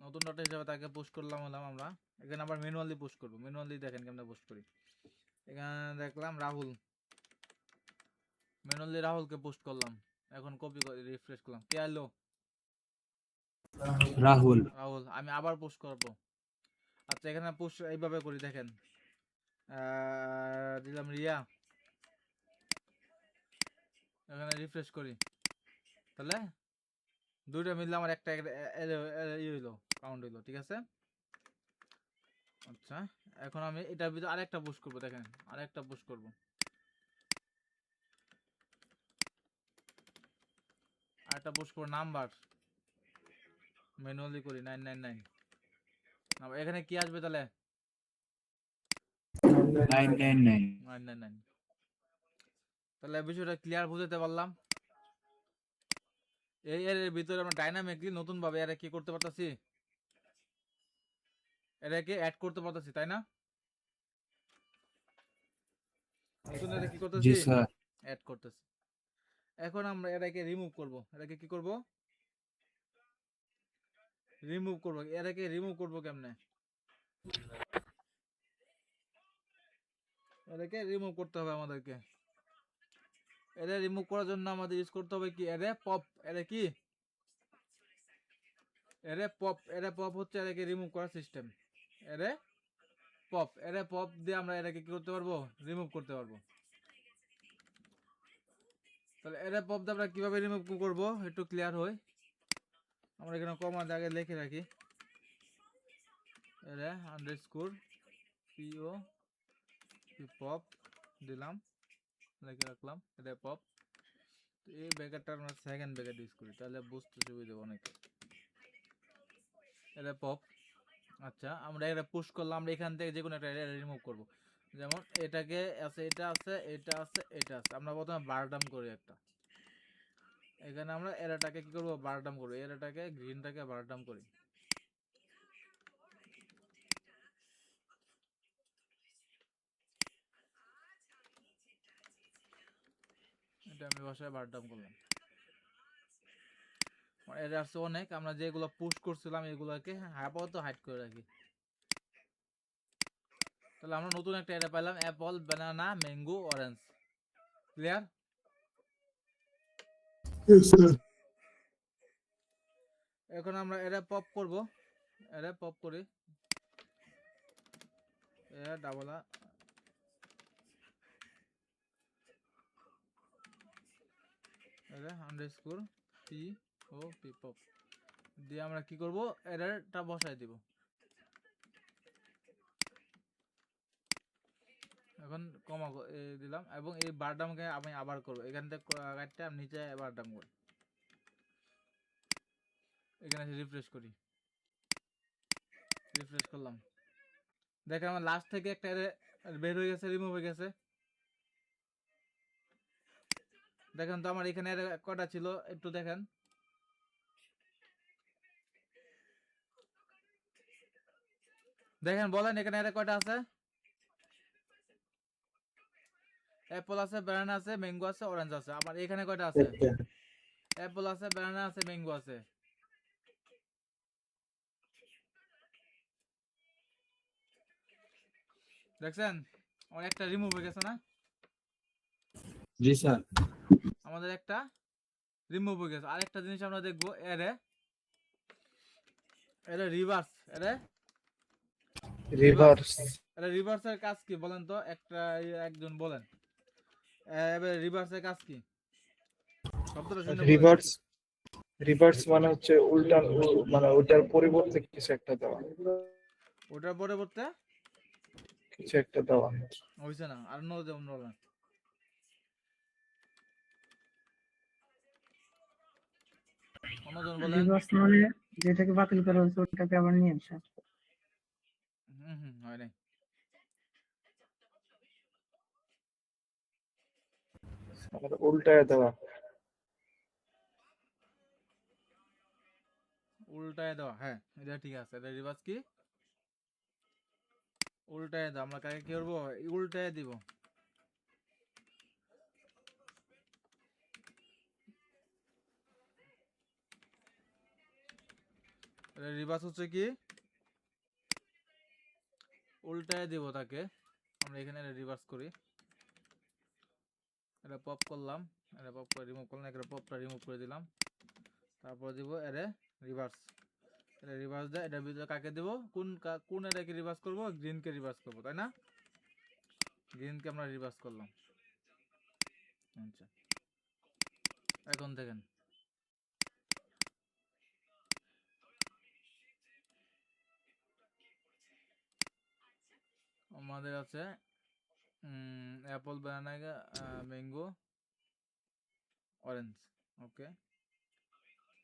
নতুন ডাটা হিসাবে তাকে পুশ করলাম হলাম আমরা। এখানে আবার ম্যানুয়ালি পুশ করব, ম্যানুয়ালি দেখেন কেমনে পুশ করি। এখানে দেখলাম রাহুল, ম্যানুয়ালি রাহুলকে পুশ করলাম, এখন কপি করে রিফ্রেশ করলাম, কে আইলো, Rahul. রাহুল। আমি আবার পুশ করব। আচ্ছা এখানে পুশ এইভাবে করি, দেখেন দিলাম রিয়া, এখানে রিফ্রেশ করি, তাহলে দুইটা মিললে আমার একটা হইলো, কাউন্ট হইলো, ঠিক আছে। আচ্ছা এখন আমি এটার ভিতরে আরেকটা পুশ করব, দেখেন আরেকটা পুশ করব, আরেকটা পুশ করব, নাম্বার ম্যানুয়ালি করি 999। এখানে কি আসবে তাহলে, 999. 999। তাহলে বিষয়টা ক্লিয়ার বুঝতে পারলাম। এই এর ভিতরে আমরা ডাইনামিকলি নতুন ভাবে এর কি করতে পারতাছি, এটাকে অ্যাড করতে পারতাছি, তাই না? নতুন এর কি করতেছি, Ji, sir. অ্যাড করতেছি। এখন আমরা এটাকে রিমুভ করব, এটাকে কি করব, রিমুভ করব। এটাকে রিমুভ করব কেমনে, এটাকে রিমুভ করতে হবে আমাদেরকে। এটা রিমুভ করার জন্য আমাদের ইউজ করতে হবে কি, এরে পপ। এরে কি, এরে পপ। এরে পপ হচ্ছে এটাকে রিমুভ করার সিস্টেম। এরে পপ, এরে পপ দিয়ে আমরা এটাকে কি করতে পারবো, রিমুভ করতে পারবো। তাহলে এরে পপ দিয়ে আমরা কিভাবে রিমুভ করব একটু ক্লিয়ার হই। আমরা এখানে কমান্ড আগে লিখে রাখি, এরে আন্ডারস্কোর পিও পপ দিলাম, লিখে রাখলাম এরে পপ। এই ব্যাকেটটা আমরা সেকেন্ড ব্যাকেট ইউজ করি, তাহলে বুঝতে সুবিধা হবে অনেক। এটা পপ। আচ্ছা আমরা এটা পুশ করলাম, আমরা এখান থেকে যে কোনো একটা রিমুভ করব। যেমন এটাকে আছে, এটা আছে, এটা আছে, এটা আছে। আমরা প্রথমে বারডাম করি একটা, এখানে আমরা এরাটাকে কি করব, বারডাম করব, এরাটাকে গ্রিনটাকে বারডাম করি। এটা আমি ভাষায় বারডাম করলাম। এটা আছে অনেক, আমরা যেগুলো পুশ করছিলাম এগুলোকে আপাতত হাইড করে রাখি। তাহলে আমরা নতুন একটা অ্যারে পেলাম, apple, banana, mango, orange. Clear? এখন আমরা অ্যারে পপ করব, অ্যারে পপ করি, array double array underscore P O P pop দিয়ে আমরা কি করব, অ্যারেটা বসাই দিব। এখন কমা দিলাম এবং এই বারডামকে আমি আবার করব, এখান থেকে কাটতে আমি নিচে বারডাম করি, এখানে রিফ্রেশ করি, রিফ্রেশ করলাম, দেখেন আমার লাস্ট থেকে একটা বের হয়ে গেছে, রিমুভ হয়ে গেছে। দেখেন তো আমার এখানে কটা ছিল একটু দেখেন, দেখেন বলেন এখানে কয়টা আছে? অ্যাপল আছে, ব্যানানা আছে, ম্যাঙ্গো আছে, অরেঞ্জ আছে। আমার এখানে কয়টা আছে? অ্যাপল আছে, ব্যানানা আছে, ম্যাঙ্গো আছে। দেখছেন আমার একটা রিমুভ হয়ে গেছে না? জি স্যার। আমাদের একটা রিমুভ হয়ে গেছে। আরেকটা জিনিস আমরা দেখবো, এরে রিভার্স, রিভার্স। এরে রিভার্সের কাজ কি বলেন তো, একজন বলেন, এবারে রিভার্সের কাজ কি? শব্দটা শুনে বলেন। রিভার্স, রিভার্স মানে হচ্ছে উল্টা, মানে ওটার পরিবর্তে কিছু একটা দেওয়া, ওটার পরিবর্তে কিছু একটা দেওয়া। হইছে না, আর যেমন বলেন। অন্যজন বলেন। রিভার্স মানে যেটাকে বাতিল করা হয়েছে ওটাকে আবার নিয়ে আসা। হয় নাই। মানে উল্টায় দেওয়া। উল্টায় দেওয়া, হ্যাঁ এটা ঠিক আছে। এটা রিভার্স কি? উল্টায় দাও। আমরা কাকে কি করবো? উল্টায় দিব। এটা রিভার্স হচ্ছে কি? উল্টায় দিব তাকে। আমরা এখানে রিভার্স করি, এটা পপ করলাম, এটা পপ করে রিমুভ করলাম, এটা পপটা রিমুভ করে দিলাম, তারপর দিব এরে রিভার্স। এটা রিভার্স দেয়, এটার ভিতরে কাকে দেব? কোন এটাকে রিভার্স করব? গ্রিনকে রিভার্স করব, তাই না? গ্রিনকে আমরা রিভার্স করলাম। আচ্ছা, এখন দেখেন আমাদের আছে অ্যাপল, ব্যানানা, ম্যাঙ্গো, অরেঞ্জ। ওকে,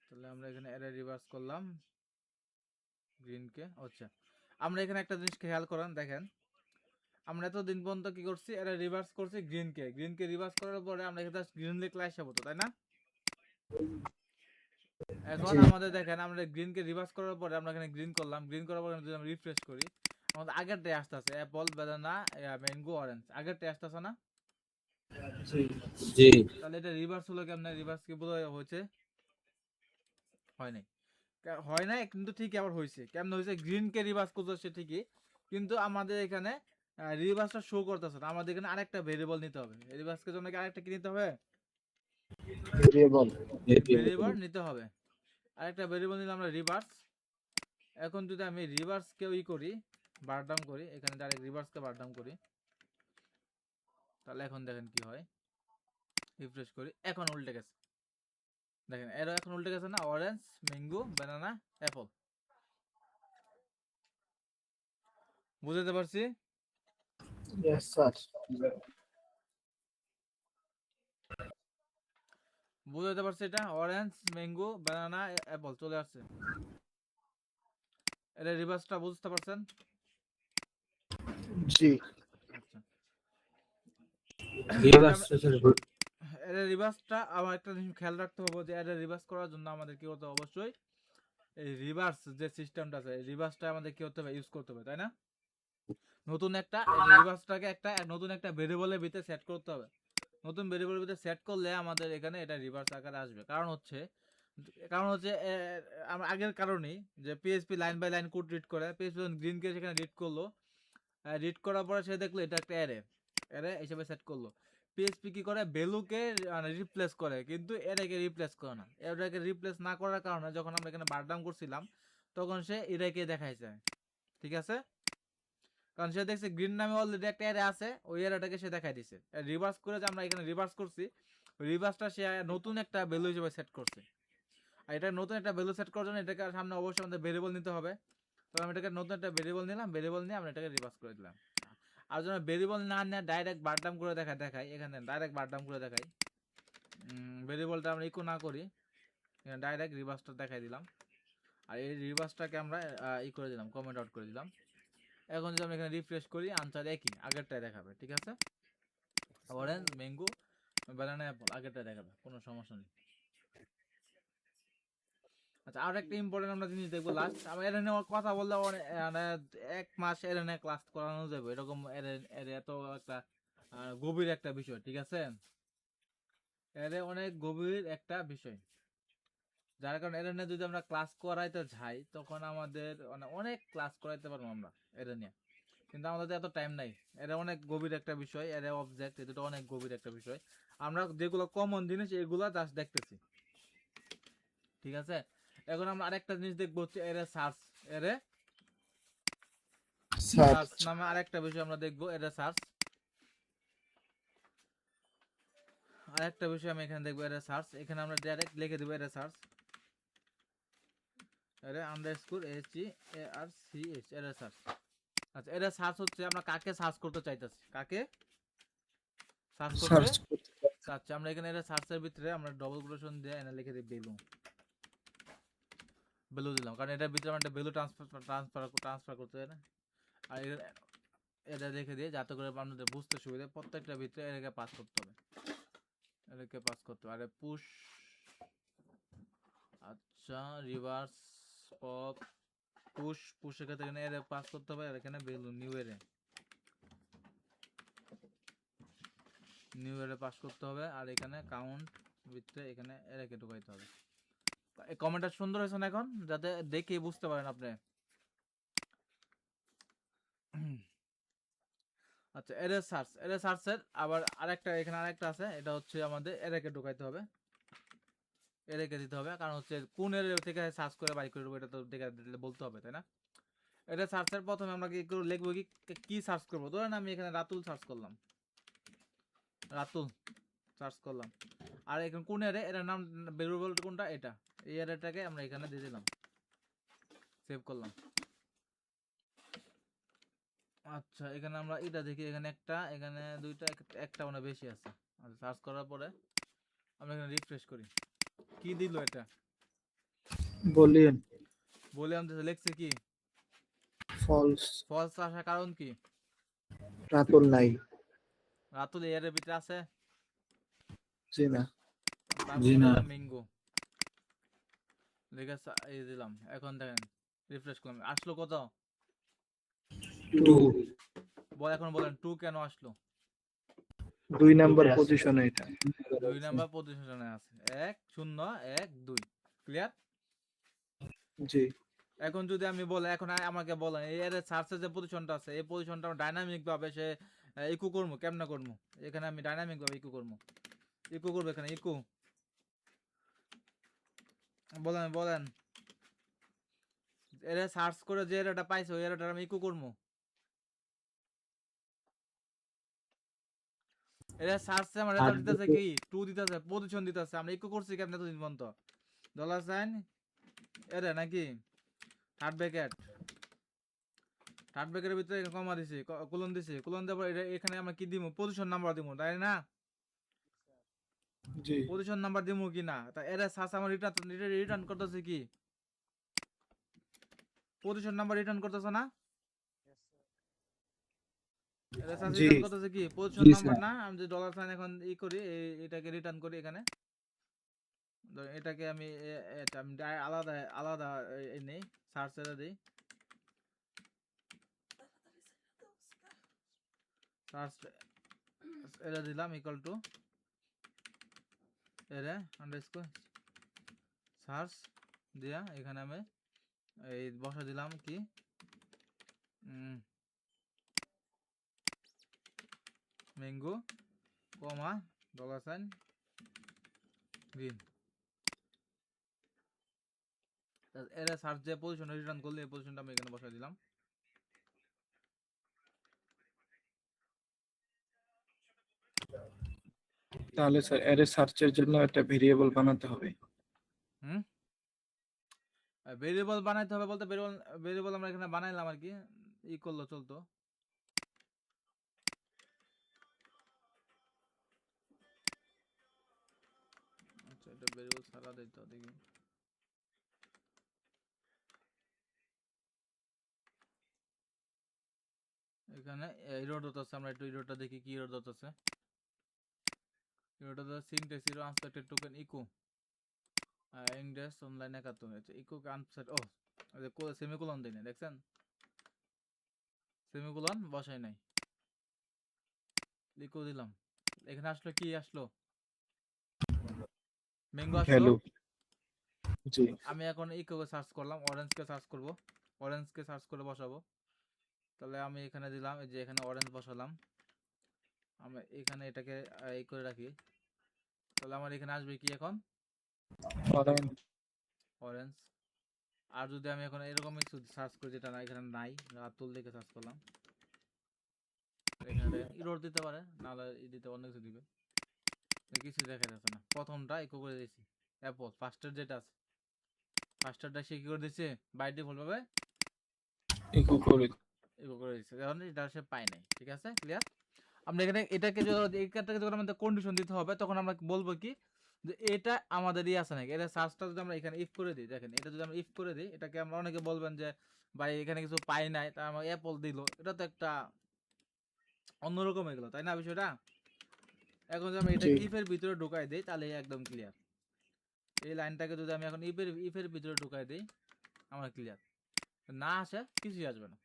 তাহলে আমরা এখানে এরে রিভার্স করলাম গ্রিনকে। আচ্ছা, আমরা এখানে একটা জিনিস খেয়াল করেন, দেখেন আমরা এতদিন পর্যন্ত কি করছি, এরা রিভার্স করছি গ্রিনকে রিভার্স করার পরে আমরা এখানে গ্রিন লিখলে আসা হতো, তাই না? এখন আমাদের দেখেন আমরা গ্রিনকে রিভার্স করার পরে আমরা এখানে গ্রিন করলাম, গ্রিন করার পরে যদি আমরা রিফ্রেশ করি আমাদের আগেরটাই আসতেছে, অ্যাপল, ব্যানানা, ম্যাঙ্গো, অরেঞ্জ, আগেরটাই আসতেছে না? জি। তাহলে এটা রিভার্স হলো কেমনে? রিভার্স কি বোধহয় হয়েছে? হয় নাই, হয় নাই, কিন্তু ঠিকই আবার হয়েছে। কেমন হয়েছে? গ্রিনকে রিভার্স করতেছে ঠিকই, কিন্তু আমাদের এখানে রিভার্সটা শো করতেছে না। আমাদের এখানে আরেকটা ভেরিয়েবল নিতে হবে। রিভার্সের জন্য কি আরেকটা কি নিতে হবে? ভেরিয়েবল। ভেরিয়েবল নিতে হবে। আরেকটা ভেরিয়েবল নিলাম আমরা রিভার্স। এখন যদি আমি রিভার্সকে করি, বারডাউন করি, এখানে ডাইরেক্ট রিভার্সকে বারডাউন করি, তাহলে এখন দেখেন কি হয়। রিফ্রেশ করি, এখন উল্টে গেছে। দেখেন এরও এখন উল্টে গেছে না? Orange, mango, banana, Apple. বুঝতে পারছি? Yes sir. বুঝতে পারছি এটা অরেঞ্জ, ম্যাঙ্গো, ব্যানানা, অ্যাপল চলে আসছে। এটা রিভার্সটা বুঝতে পারছেন? জি। আচ্ছা, রিভার্স এটা রিভার্সটা আমার একটা জিনিস খেয়াল রাখতে হবে যে এটা রিভার্স করার জন্য আমাদের কি করতে হবে? অবশ্যই এই রিভার্স যে সিস্টেমটা আছে, এই রিভার্সটা আমাদের কি করতে হবে? ইউজ করতে হবে, তাই না? নতুন একটা রিভার্সটাকে নতুন একটা ভেরিয়েবলের ভিতরে সেট করতে হবে। নতুন ভেরিয়েবলের ভিতরে সেট করলে আমাদের এখানে এটা রিভার্স আকারে আসবে। কারণ হচ্ছে আমার আগের কারণেই যে PHP line by line code read করে, পিএইচপি গ্রিনকে সেখানে রিড করলো, রিড করার পরে সে দেখলো এটা একটা অ্যারে হিসেবে সেট করলো। পিএইচপি কি করে, ভ্যালুকে রিপ্লেস করে, কিন্তু এটাকে রিপ্লেস করে না। এটাকে রিপ্লেস না করার কারণে যখন আমরা এখানে বারডাউন করছিলাম তখন সে এটাকে দেখাইছে, ঠিক আছে? কারণ সে দেখছে গ্রিন নামে অলরেডি একটা অ্যারে আছে, ওই অ্যারেটাকে সে দেখাই দিছে। রিভার্স করে যে আমরা এখানে রিভার্স করছি, রিভার্সটা সে নতুন একটা ভ্যালু হিসেবে সেট করছে। আর এটা নতুন একটা ভ্যালু সেট করার জন্য এটাকে সামনে অবশ্যই আমাদের ভেরিয়েবল নিতে হবে। তো আমি এটাকে নতুন একটা ভেরিয়েবল নিলাম, ভেরিয়েবল নিয়ে আমরা এটাকে রিভার্স করে দিলাম। আর যখন ভেরিয়েবল না নিয়ে ডাইরেক্ট বারডাউন করে দেখাই এখানে ডাইরেক্ট বারডাউন করে দেখাই, ভেরিয়েবলটা আমরা ইকো না করি, এখানে ডাইরেক্ট রিভার্সটা দেখাই দিলাম। আর এই রিভার্সটাকে আমরা ই করে দিলাম, কমেন্ট আউট করে দিলাম। এখন যদি আমরা এখানে রিফ্রেশ করি, আনসার একই, আগেরটাই দেখাবে, ঠিক আছে? অরেঞ্জ, ম্যাঙ্গো, ব্যানানা, অ্যাপল আগেরটাই দেখাবে, কোনো সমস্যা নেই। আচ্ছা, আর একটা ইম্পর্টেন্ট আমরা জিনিস দেখবো লাস্ট। আমরা এটা নিয়ে কথা বললে মানে 1 মাস এটা নিয়ে ক্লাস করানো যাবে, এরকম এত একটা গভীর একটা বিষয়, ঠিক আছে? এর অনেক গভীর একটা বিষয়, যার কারণে এটা নিয়ে যদি আমরা ক্লাস করাইতে যাই তখন আমাদের অনেক ক্লাস করাইতে পারবো আমরা এটা নিয়ে, কিন্তু আমাদের এত টাইম নাই। এটা অনেক গভীর একটা বিষয়, এর অবজেক্ট, এটা অনেক গভীর একটা বিষয়। আমরা যেগুলো কমন জিনিস এগুলো জাস্ট দেখতেছি, ঠিক আছে? এখন আমরা আরেকটা জিনিস দেখবো, হচ্ছে এরে সার্চ, এরে সার্চ নামে আরেকটা বিষয় আমরা দেখবো, এরে সার্চ। আরেকটা বিষয় আমি এখানে দেখবো, এরে সার্চ। এখানে আমরা ডাইরেক্ট লিখে দেবো এরে সার্চ, এরে আন্ডারস্কোর HEARCH, এরে সার্চ। আচ্ছা, এরে সার্চ হচ্ছে আমরা কাকে সার্চ করতে চাইতেছি, কাকে সার্চ করতে চাচ্ছি আমরা। এখানে এরে সার্চের ভিতরে আমরা ডবল কোটেশন দিয়ে এনে লিখে দিই ভ্যালু দিলাম, কারণ এটার ভিতরে আমরা একটা ভ্যালু ট্রান্সফার করতে হয় না। আর এটা রেখে দিয়ে যাতে করে আপনাদের বুঝতে সুবিধা, প্রত্যেকটা ভিতরে এটাকে পাস করতে হবে, এটাকে পাস করতে হবে। আরে পুশ, আচ্ছা, রিভার্স পপ, পুশের ক্ষেত্রে এখানে এর পাস করতে হবে। আর এখানে ভ্যালু নিউ এরে পাস করতে হবে। আর এখানে কাউন্ট ভিতরে এখানে এরকে ঢুকাইতে হবে। এই কমেন্টটা সুন্দর হয়েছে না এখন, যাতে দেখে বুঝতে পারেন আপনি। আচ্ছা, এরে সার্চের আবার এখানে আরেকটা আছে, এটা হচ্ছে আমাদের এরকে ঢুকাইতে হবে, এরকে দিতে হবে। কারণ হচ্ছে কোন এর থেকে সার্চ করে বাই করে এটা তো দেখে বলতে হবে, তাই না? এটা সার্চের প্রথমে আমরা কি লিখবো, কি সার্চ করবো। ধরেন আমি এখানে রাতুল সার্চ করলাম, রাতুল সার্চ করলাম। আর এখানে কোন এর, এর নাম ভেরিয়েবল কোনটা, এটা, এই এরটাকে আমরা এখানে দিয়ে দিলাম, সেভ করলাম। আচ্ছা, এখানে আমরা এটা দেখি, এখানে একটা, এখানে দুইটা, একটা মানে বেশি আছে। আচ্ছা, সার্চ করার পরে আমরা এখানে রিফ্রেশ করি, কি দিল এটা, বলিয়েন বলে আমাদের লিখছে কি ফলস, ফলস আসার কারণ কি? রাতুল নাই। রাতুল এর ভিতরে আছে, জি না। জি না। ম্যাঙ্গো লিখে এই দিলাম। এখন দেখেন রিফ্রেশ করলাম, আসলো কত? 2 এখন বলেন 2 কেন আসলো? 2 নাম্বার পজিশনে এটা। 2 নাম্বার পজিশনে আছে, 1 0 1 2, ক্লিয়ার? জি। এখন যদি আমি বলে, এখন আমাকে বলেন এই এর সার্চের যে পজিশনটা আছে, এই পজিশনটা ডাইনামিক ভাবে সে ইকো করবো, কেমনে করবো? এখানে আমি ডাইনামিক ভাবে ইকো করবো, ইকো করবো এখানে ইকো, বলেন এর সার্চ করে যে এরটা পাইছে ওই এরটা আমি ইকো করবো। এর সার্চে আমার রেজাল্ট দিতেছে কি 2 দিতেছে, পজিশন দিতেছে, আমরা ইকো করছি কেমনে এতদিন পর্যন্ত? $সাইন এর নাকি থার্ড ব্র্যাকেটের ভিতরে কমা দিছি, কোলন দিছি, কোলন দেওয়ার পর এখানে আমরা কি দিব, পজিশন নাম্বার দিব, তাই না? জি। পজিশন নাম্বার দিব কি না? তা এর সার্চ আমার রিটার্ন করতেছে কি, পজিশন নাম্বার রিটার্ন করতেছে না? এর সার্চ জি। রিটার্ন করতেছে কি, পজিশন জি, নাম্বার স্যার। না? আমি যে $সাইন এখন করি, এটাকে রিটার্ন করি এখানে। এটাকে আমি আলাদা আলাদা নেই, সার্চ এর দেই, সার্চ এটা দিলাম ইকুয়াল টু এরে আন্ডারস্কোর সার্চ দিয়া এখানে আমি এই বসা দিলাম কি ম্যাঙ্গো কমা $, গ্রিন। এর সার্চ যে পজিশন রিটার্ন করলে এই পজিশনটা আমি এখানে বসাই দিলাম। তাহলে স্যার অ্যারে সার্চের জন্য একটা ভেরিয়েবল বানাতে হবে। ভেরিয়েবল বানাইতে হবে বলতে ভেরিয়েবল আমরা এখানে বানাইলাম আর কি, ই করলো চলতো। আচ্ছা এটা ভেরিয়েবল ছাড়া দিতে হবে দেখি। এখানে এরর হচ্ছে, আমরা একটু এররটা দেখি কি এরর হচ্ছে। এররটা হচ্ছে syntax error unexpected token eco ইংরেজ অনলাইন 71 হচ্ছে ইকো আনসেট। ও এই যে সেমিকোলন দেই না, দেখছেন সেমিকোলন বসাই নাই, ইকো দিলাম। এখানে আসলো কি আসলো, ম্যাঙ্গো আসলো। ভ্যালু। জি আমি এখন ইকোকে সার্চ করলাম, অরেঞ্জকে সার্চ করব, অরেঞ্জকে সার্চ করে বসাবো। তাহলে আমি এখানে দিলাম, এই যে এখানে অরেঞ্জ বসালাম, আমি এখানে এটাকে এই করে রাখি। তাহলে আমার এখানে আসবে কি এখন অরেঞ্জ। অরেঞ্জ। আর যদি আমি এখন এরকম কিছু সার্চ করি যেটা না এখানে নাই, রাতুল দেখে সার্চ করলাম, এখানে ইরোর দিতে পারে, নাহলে দিতে অন্য কিছু দিবে, কিছু দেখা যাচ্ছে না। প্রথমটা ইকো করে দিয়েছি অ্যাপল, ফার্স্টের যেটা আছে ফার্স্টারটা সে কি করে দিচ্ছে বাই ডিফল্ট ভাবে ইকো করে। ইকো করে দিচ্ছে, এখন এটা সে পায় নাই। ঠিক আছে ক্লিয়ার। আমরা এখানে এটাকে যখন আমাদের কন্ডিশন দিতে হবে তখন আমরা বলবো কি যে এটা আমাদের ই আছে নাকি, এটা সার্চটা যদি আমরা এখানে ইফ করে দিই, দেখেন এটা যদি আমরা ইফ করে দিই, এটাকে আমরা অনেকে বলবেন যে ভাই এখানে কিছু পাই নাই তার আমার অ্যাপল দিল, এটা তো একটা অন্যরকম হয়ে গেল তাই না বিষয়টা। এখন যদি আমরা এটা জি। ইফের ভিতরে ঢুকাই দিই তাহলে একদম ক্লিয়ার। এই লাইনটাকে যদি আমি এখন ইফের ভিতরে ঢুকাই দিই আমার ক্লিয়ার। না আসে কিছুই আসবে না,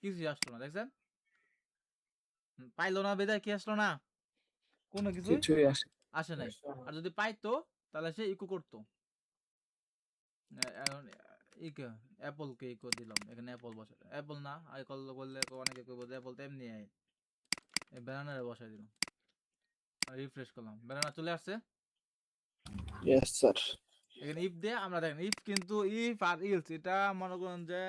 কিছুই আসলো না, দেখছেন পাইলো না বেদায় কি আসলো না, কোনো কিছু কিছুই আসে। আসে নাই। আর যদি পাইতো তাহলে সে ইকো করতো। এখন ইকো অ্যাপল কে ইকো দিলাম, এখানে অ্যাপল বসে অ্যাপল না আইকল বললে অনেকে কইবো যে অ্যাপল তো এমনি আয়, এই ব্যানারে বসাই দিলাম, রিফ্রেশ করলাম, ব্যানানা চলে আসছে। Yes sir. এখানে ইফ দিয়ে আমরা দেখেন ইফ কিন্তু ইফ আর ইলস এটা মনে করেন যে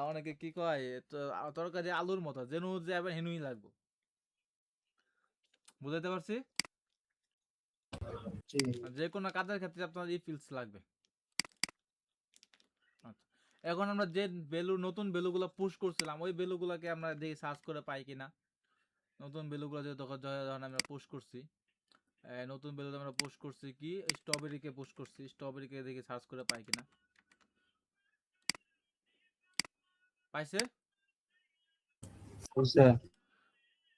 অনেকে কি কয় তো তরকারি আলুর মতো যেন যে আবার হেনুই লাগবে, বুঝাইতে পারছি। জি যে কোনো কাজের ক্ষেত্রে আপনার ইফ ইলস লাগবে। আচ্ছা এখন আমরা যে নতুন ভ্যালুগুলো পুশ করছিলাম ওই ভ্যালুগুলোকে আমরা দেখি সার্চ করে পাই কিনা। নতুন ভ্যালুগুলো যে যখন আমরা পুশ করছি, নতুন ভ্যালু আমরা পুশ করছি কি স্ট্রবেরিকে পুশ করছি, স্ট্রবেরিকে দেখি সার্চ করে পাই কিনা। পাইছে? স্যার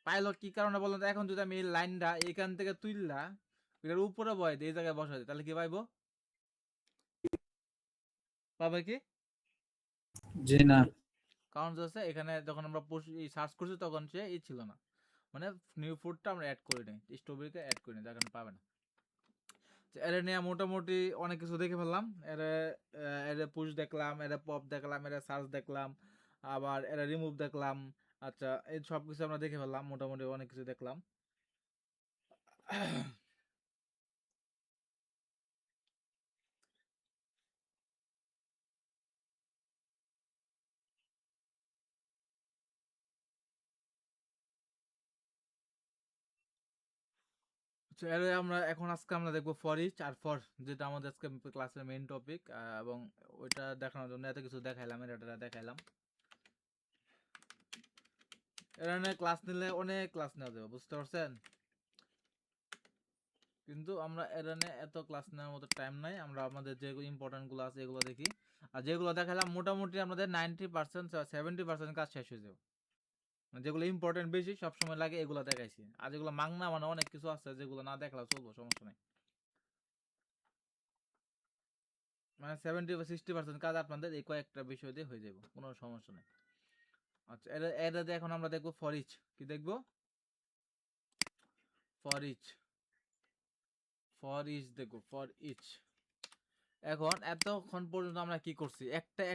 পাইলো কি কারণে বলেন তো। এখন যদি আমি এই লাইনটা এখান থেকে তুললা এটার উপরে বয় দিই, এই জায়গায় বসাই দিই, তাহলে কি পাইবো? পাবে কি? জি না। কারণ হচ্ছে এখানে যখন আমরা সার্চ করছি তখন সে ই ছিল না, মানে নিউ ফুডটা আমরা অ্যাড করি নাই, স্ট্রবেরিকে অ্যাড করি নাই, যার কারণে পাবে না। এর নিয়ে মোটামুটি অনেক কিছু দেখে ফেললাম। এর পুশ দেখলাম, এর পপ দেখলাম, এর সার্চ দেখলাম, আবার এর রিমুভ দেখলাম। আচ্ছা এই সব কিছু আমরা দেখে ফেললাম, মোটামুটি অনেক কিছু দেখলাম। So, এর আমরা এখন আজকে আমরা দেখবো ফর ইচ আর ফর, যেটা আমাদের আজকে ক্লাসের মেইন টপিক, এবং ওইটা দেখানোর জন্য এত কিছু দেখাইলাম, এটা দেখাইলাম। এর ক্লাস নিলে অনেক ক্লাস নেওয়া যাবে, বুঝতে পারছেন। কিন্তু আমরা এর এত ক্লাস নেওয়ার মতো টাইম নাই, আমরা আমাদের যেগুলো ইম্পর্টেন্ট গুলো আছে এগুলো দেখি। আর যেগুলো দেখাইলাম মোটামুটি আমাদের 90% 70% কাজ শেষ হয়ে যাবে। যেগুলো ইম্পর্টেন্ট বেশি সবসময় লাগে এগুলো দেখাইছি, আর যেগুলো মাংনা মানে অনেক কিছু আছে যেগুলো না দেখলেও চলবো, সমস্যা নাই। মানে 70 বা 60% কাজ আপনাদের এই কয়েকটা বিষয় দিয়ে হয়ে যাবে, কোনো সমস্যা নেই। আচ্ছা এটা দিয়ে এখন আমরা দেখবো ফর ইচ। কি দেখবো? ফর ইচ, ফর ইচ দেখবো, ফর ইচ। এখন এতক্ষণ পর্যন্ত আমরা কি করছি,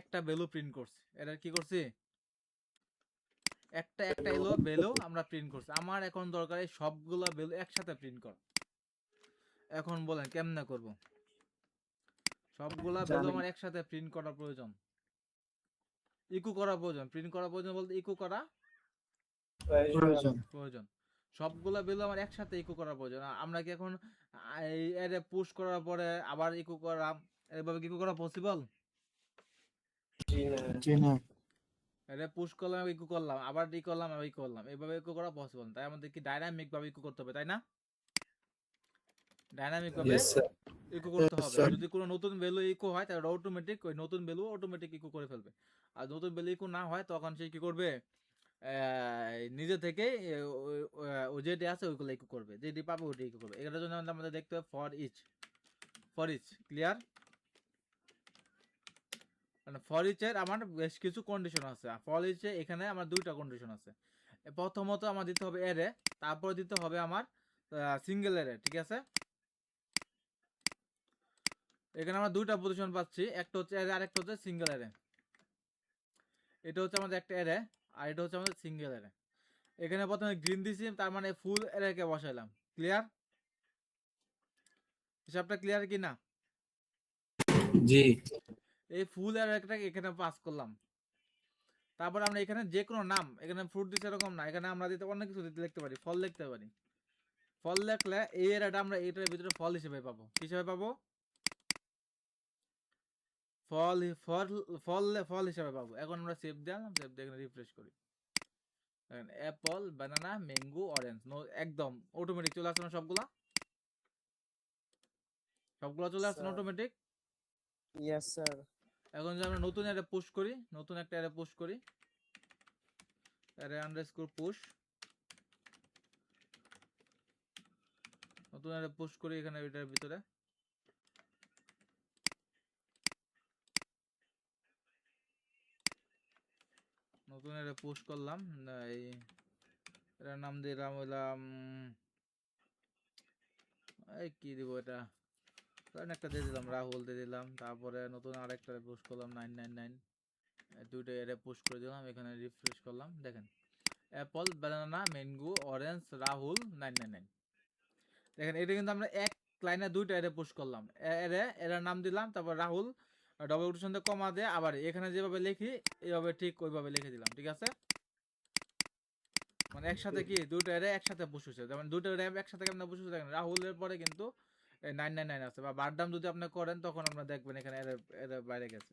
একটা ভ্যালু প্রিন্ট করছি। এটা কি করছি? একটা একটা এলো ভ্যালু আমরা প্রিন্ট করছি। আমার এখন দরকার এই সবগুলা ভ্যালু একসাথে প্রিন্ট কর। এখন বলেন কেমনে করব? সবগুলা ভ্যালু জানি। আমার একসাথে প্রিন্ট করা প্রয়োজন, ইকো করা প্রয়োজন। প্রিন্ট করা প্রয়োজন বলতে ইকো করা প্রয়োজন। প্রয়োজন। সবগুলা ভ্যালু আমার একসাথে ইকো করা প্রয়োজন। আমরা কি এখন এই এর পুশ করার পরে আবার ইকো করা, এভাবে ইকো করা পসিবল? জি না। এটা পুশ করলাম, ইকো করলাম, আবার ই করলাম, আবার ই করলাম, এভাবে ইকো করা পসিবল। তাই আমাদের কি ডাইনামিক ভাবে ইকো করতে হবে, তাই না? ডাইনামিক ভাবে ইয়েস স্যার। ইকো করতে Yes, হবে। sir. যদি কোনো নতুন ভ্যালু ইকো হয় তাহলে অটোমেটিক ওই নতুন ভ্যালু অটোমেটিক ইকো করে ফেলবে। আর নতুন ভ্যালু ইকো না হয় তখন সে কি করবে, নিজে থেকে ও যেটি আছে ওইগুলো ইকো করবে, যেটি পাবে ওইটি ইকো করবে। এটার জন্য আমাদের দেখতে হবে for each. For each clear? মানে ফর ইচের আমার বেশ কিছু কন্ডিশন আছে। ফর ইচে এখানে আমার দুইটা কন্ডিশন আছে। প্রথমত আমার দিতে হবে এরে, তারপর দিতে হবে আমার সিঙ্গেল এরে, ঠিক আছে? এখানে আমরা দুইটা পজিশন পাচ্ছি, একটা হচ্ছে এরে আর একটা হচ্ছে সিঙ্গেল এরে। এটা হচ্ছে আমাদের একটা এরে আর এটা হচ্ছে আমাদের সিঙ্গেল এরে। এখানে প্রথমে গ্রিন দিছি, তার মানে ফুল এরেকে বসাইলাম। ক্লিয়ার? হিসাবটা ক্লিয়ার কি না? জি। এই ফুল এরেটাকে এখানে পাস করলাম। তারপর আমরা এখানে যে কোনো নাম, এখানে ফ্রুট দিছে এরকম না, এখানে আমরা দিতে অনেক কিছু লিখতে পারি, ফল লিখতে পারি। ফল লিখলে এই এরাটা আমরা এটার ভিতরে ফল হিসেবে পাবো। কি হিসেবে পাবো? ফল ফল ফল ফল হিসেবে পাবো। এখন আমরা সেভ দিলাম, সেভ দিয়ে এখানে রিফ্রেশ করি। দেখেন অ্যাপল, বানানা, ম্যাঙ্গো, অরেঞ্জ, একদম অটোমেটিক চলে আসছে না সবগুলা? সবগুলা চলে আসছে না অটোমেটিক? Yes sir. এখন যদি আমরা নতুন অ্যারে পুশ করি, নতুন একটা অ্যারে পুশ করি, অ্যারে আন্ডারস্কোর পুশ, নতুন অ্যারে পুশ করি এখানে এটার ভিতরে। নতুন অ্যারে পুশ করলাম, এই এটার নাম দিলাম হইলাম, এই কি দিব এটা, কারণ একটা দিয়ে দিলাম রাহুল দিয়ে দিলাম। তারপরে নতুন আরেকটা পুশ করলাম 999, দুইটা এরে পুশ করে দিলাম। এখানে রিফ্রেশ করলাম, দেখেন অ্যাপল, বানানা, ম্যাঙ্গো, অরেঞ্জ, রাহুল 999। দেখেন এটা কিন্তু আমরা এক লাইনে দুইটা এরে পুশ করলাম। এর নাম দিলাম, তারপর রাহুল ডবল কোটেশন দিয়ে কমা দিয়ে আবার এখানে যেভাবে লিখি এইভাবে ঠিক ওইভাবে লিখে দিলাম, ঠিক আছে? মানে একসাথে কি দুইটা এরে একসাথে পুশ হয়েছে। যেমন দুইটা এরে একসাথে কেমন পুশ হয়েছে দেখেন, রাহুলের পরে কিন্তু 999 আছে, বা বারডাম যদি আপনি করেন তখন আপনারা দেখবেন এখানে এর এর বাইরে গেছে।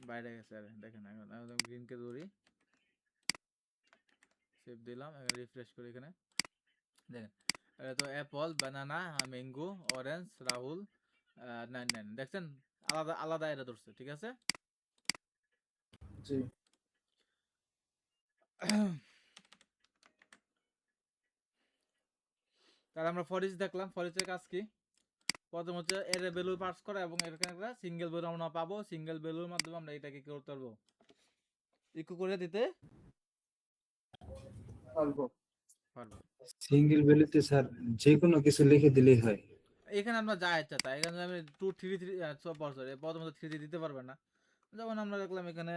বাইরে গেছে আরে দেখেন। এখন গ্রিন কে ধরি, সেভ দিলাম, এখানে রিফ্রেশ করি। এখানে দেখেন এটা তো অ্যাপল, বানানা, ম্যাঙ্গো, অরেঞ্জ, রাহুল 99 দেখছেন? আলাদা আলাদা এটা ধরছে, ঠিক আছে? জি। তাহলে আমরা ফরিচ দেখলাম। ফরিচের কাজ কি? প্রথম হচ্ছে এর ভ্যালু পাস করা এবং এখানে একটা সিঙ্গেল ভ্যালু আমরা পাবো। সিঙ্গেল ভ্যালুর মাধ্যমে আমরা এটাকে কি করতে পারবো, ইকো করে দিতে পারবো। পারবো। সিঙ্গেল ভ্যালুতে স্যার যে কোনো কিছু লিখে দিলেই হয়। এখানে আমরা যা ইচ্ছা তাই, এখানে আমি 2 3 3 সরি প্রথমত 3 দিতে পারবে না। যেমন আমরা দেখলাম এখানে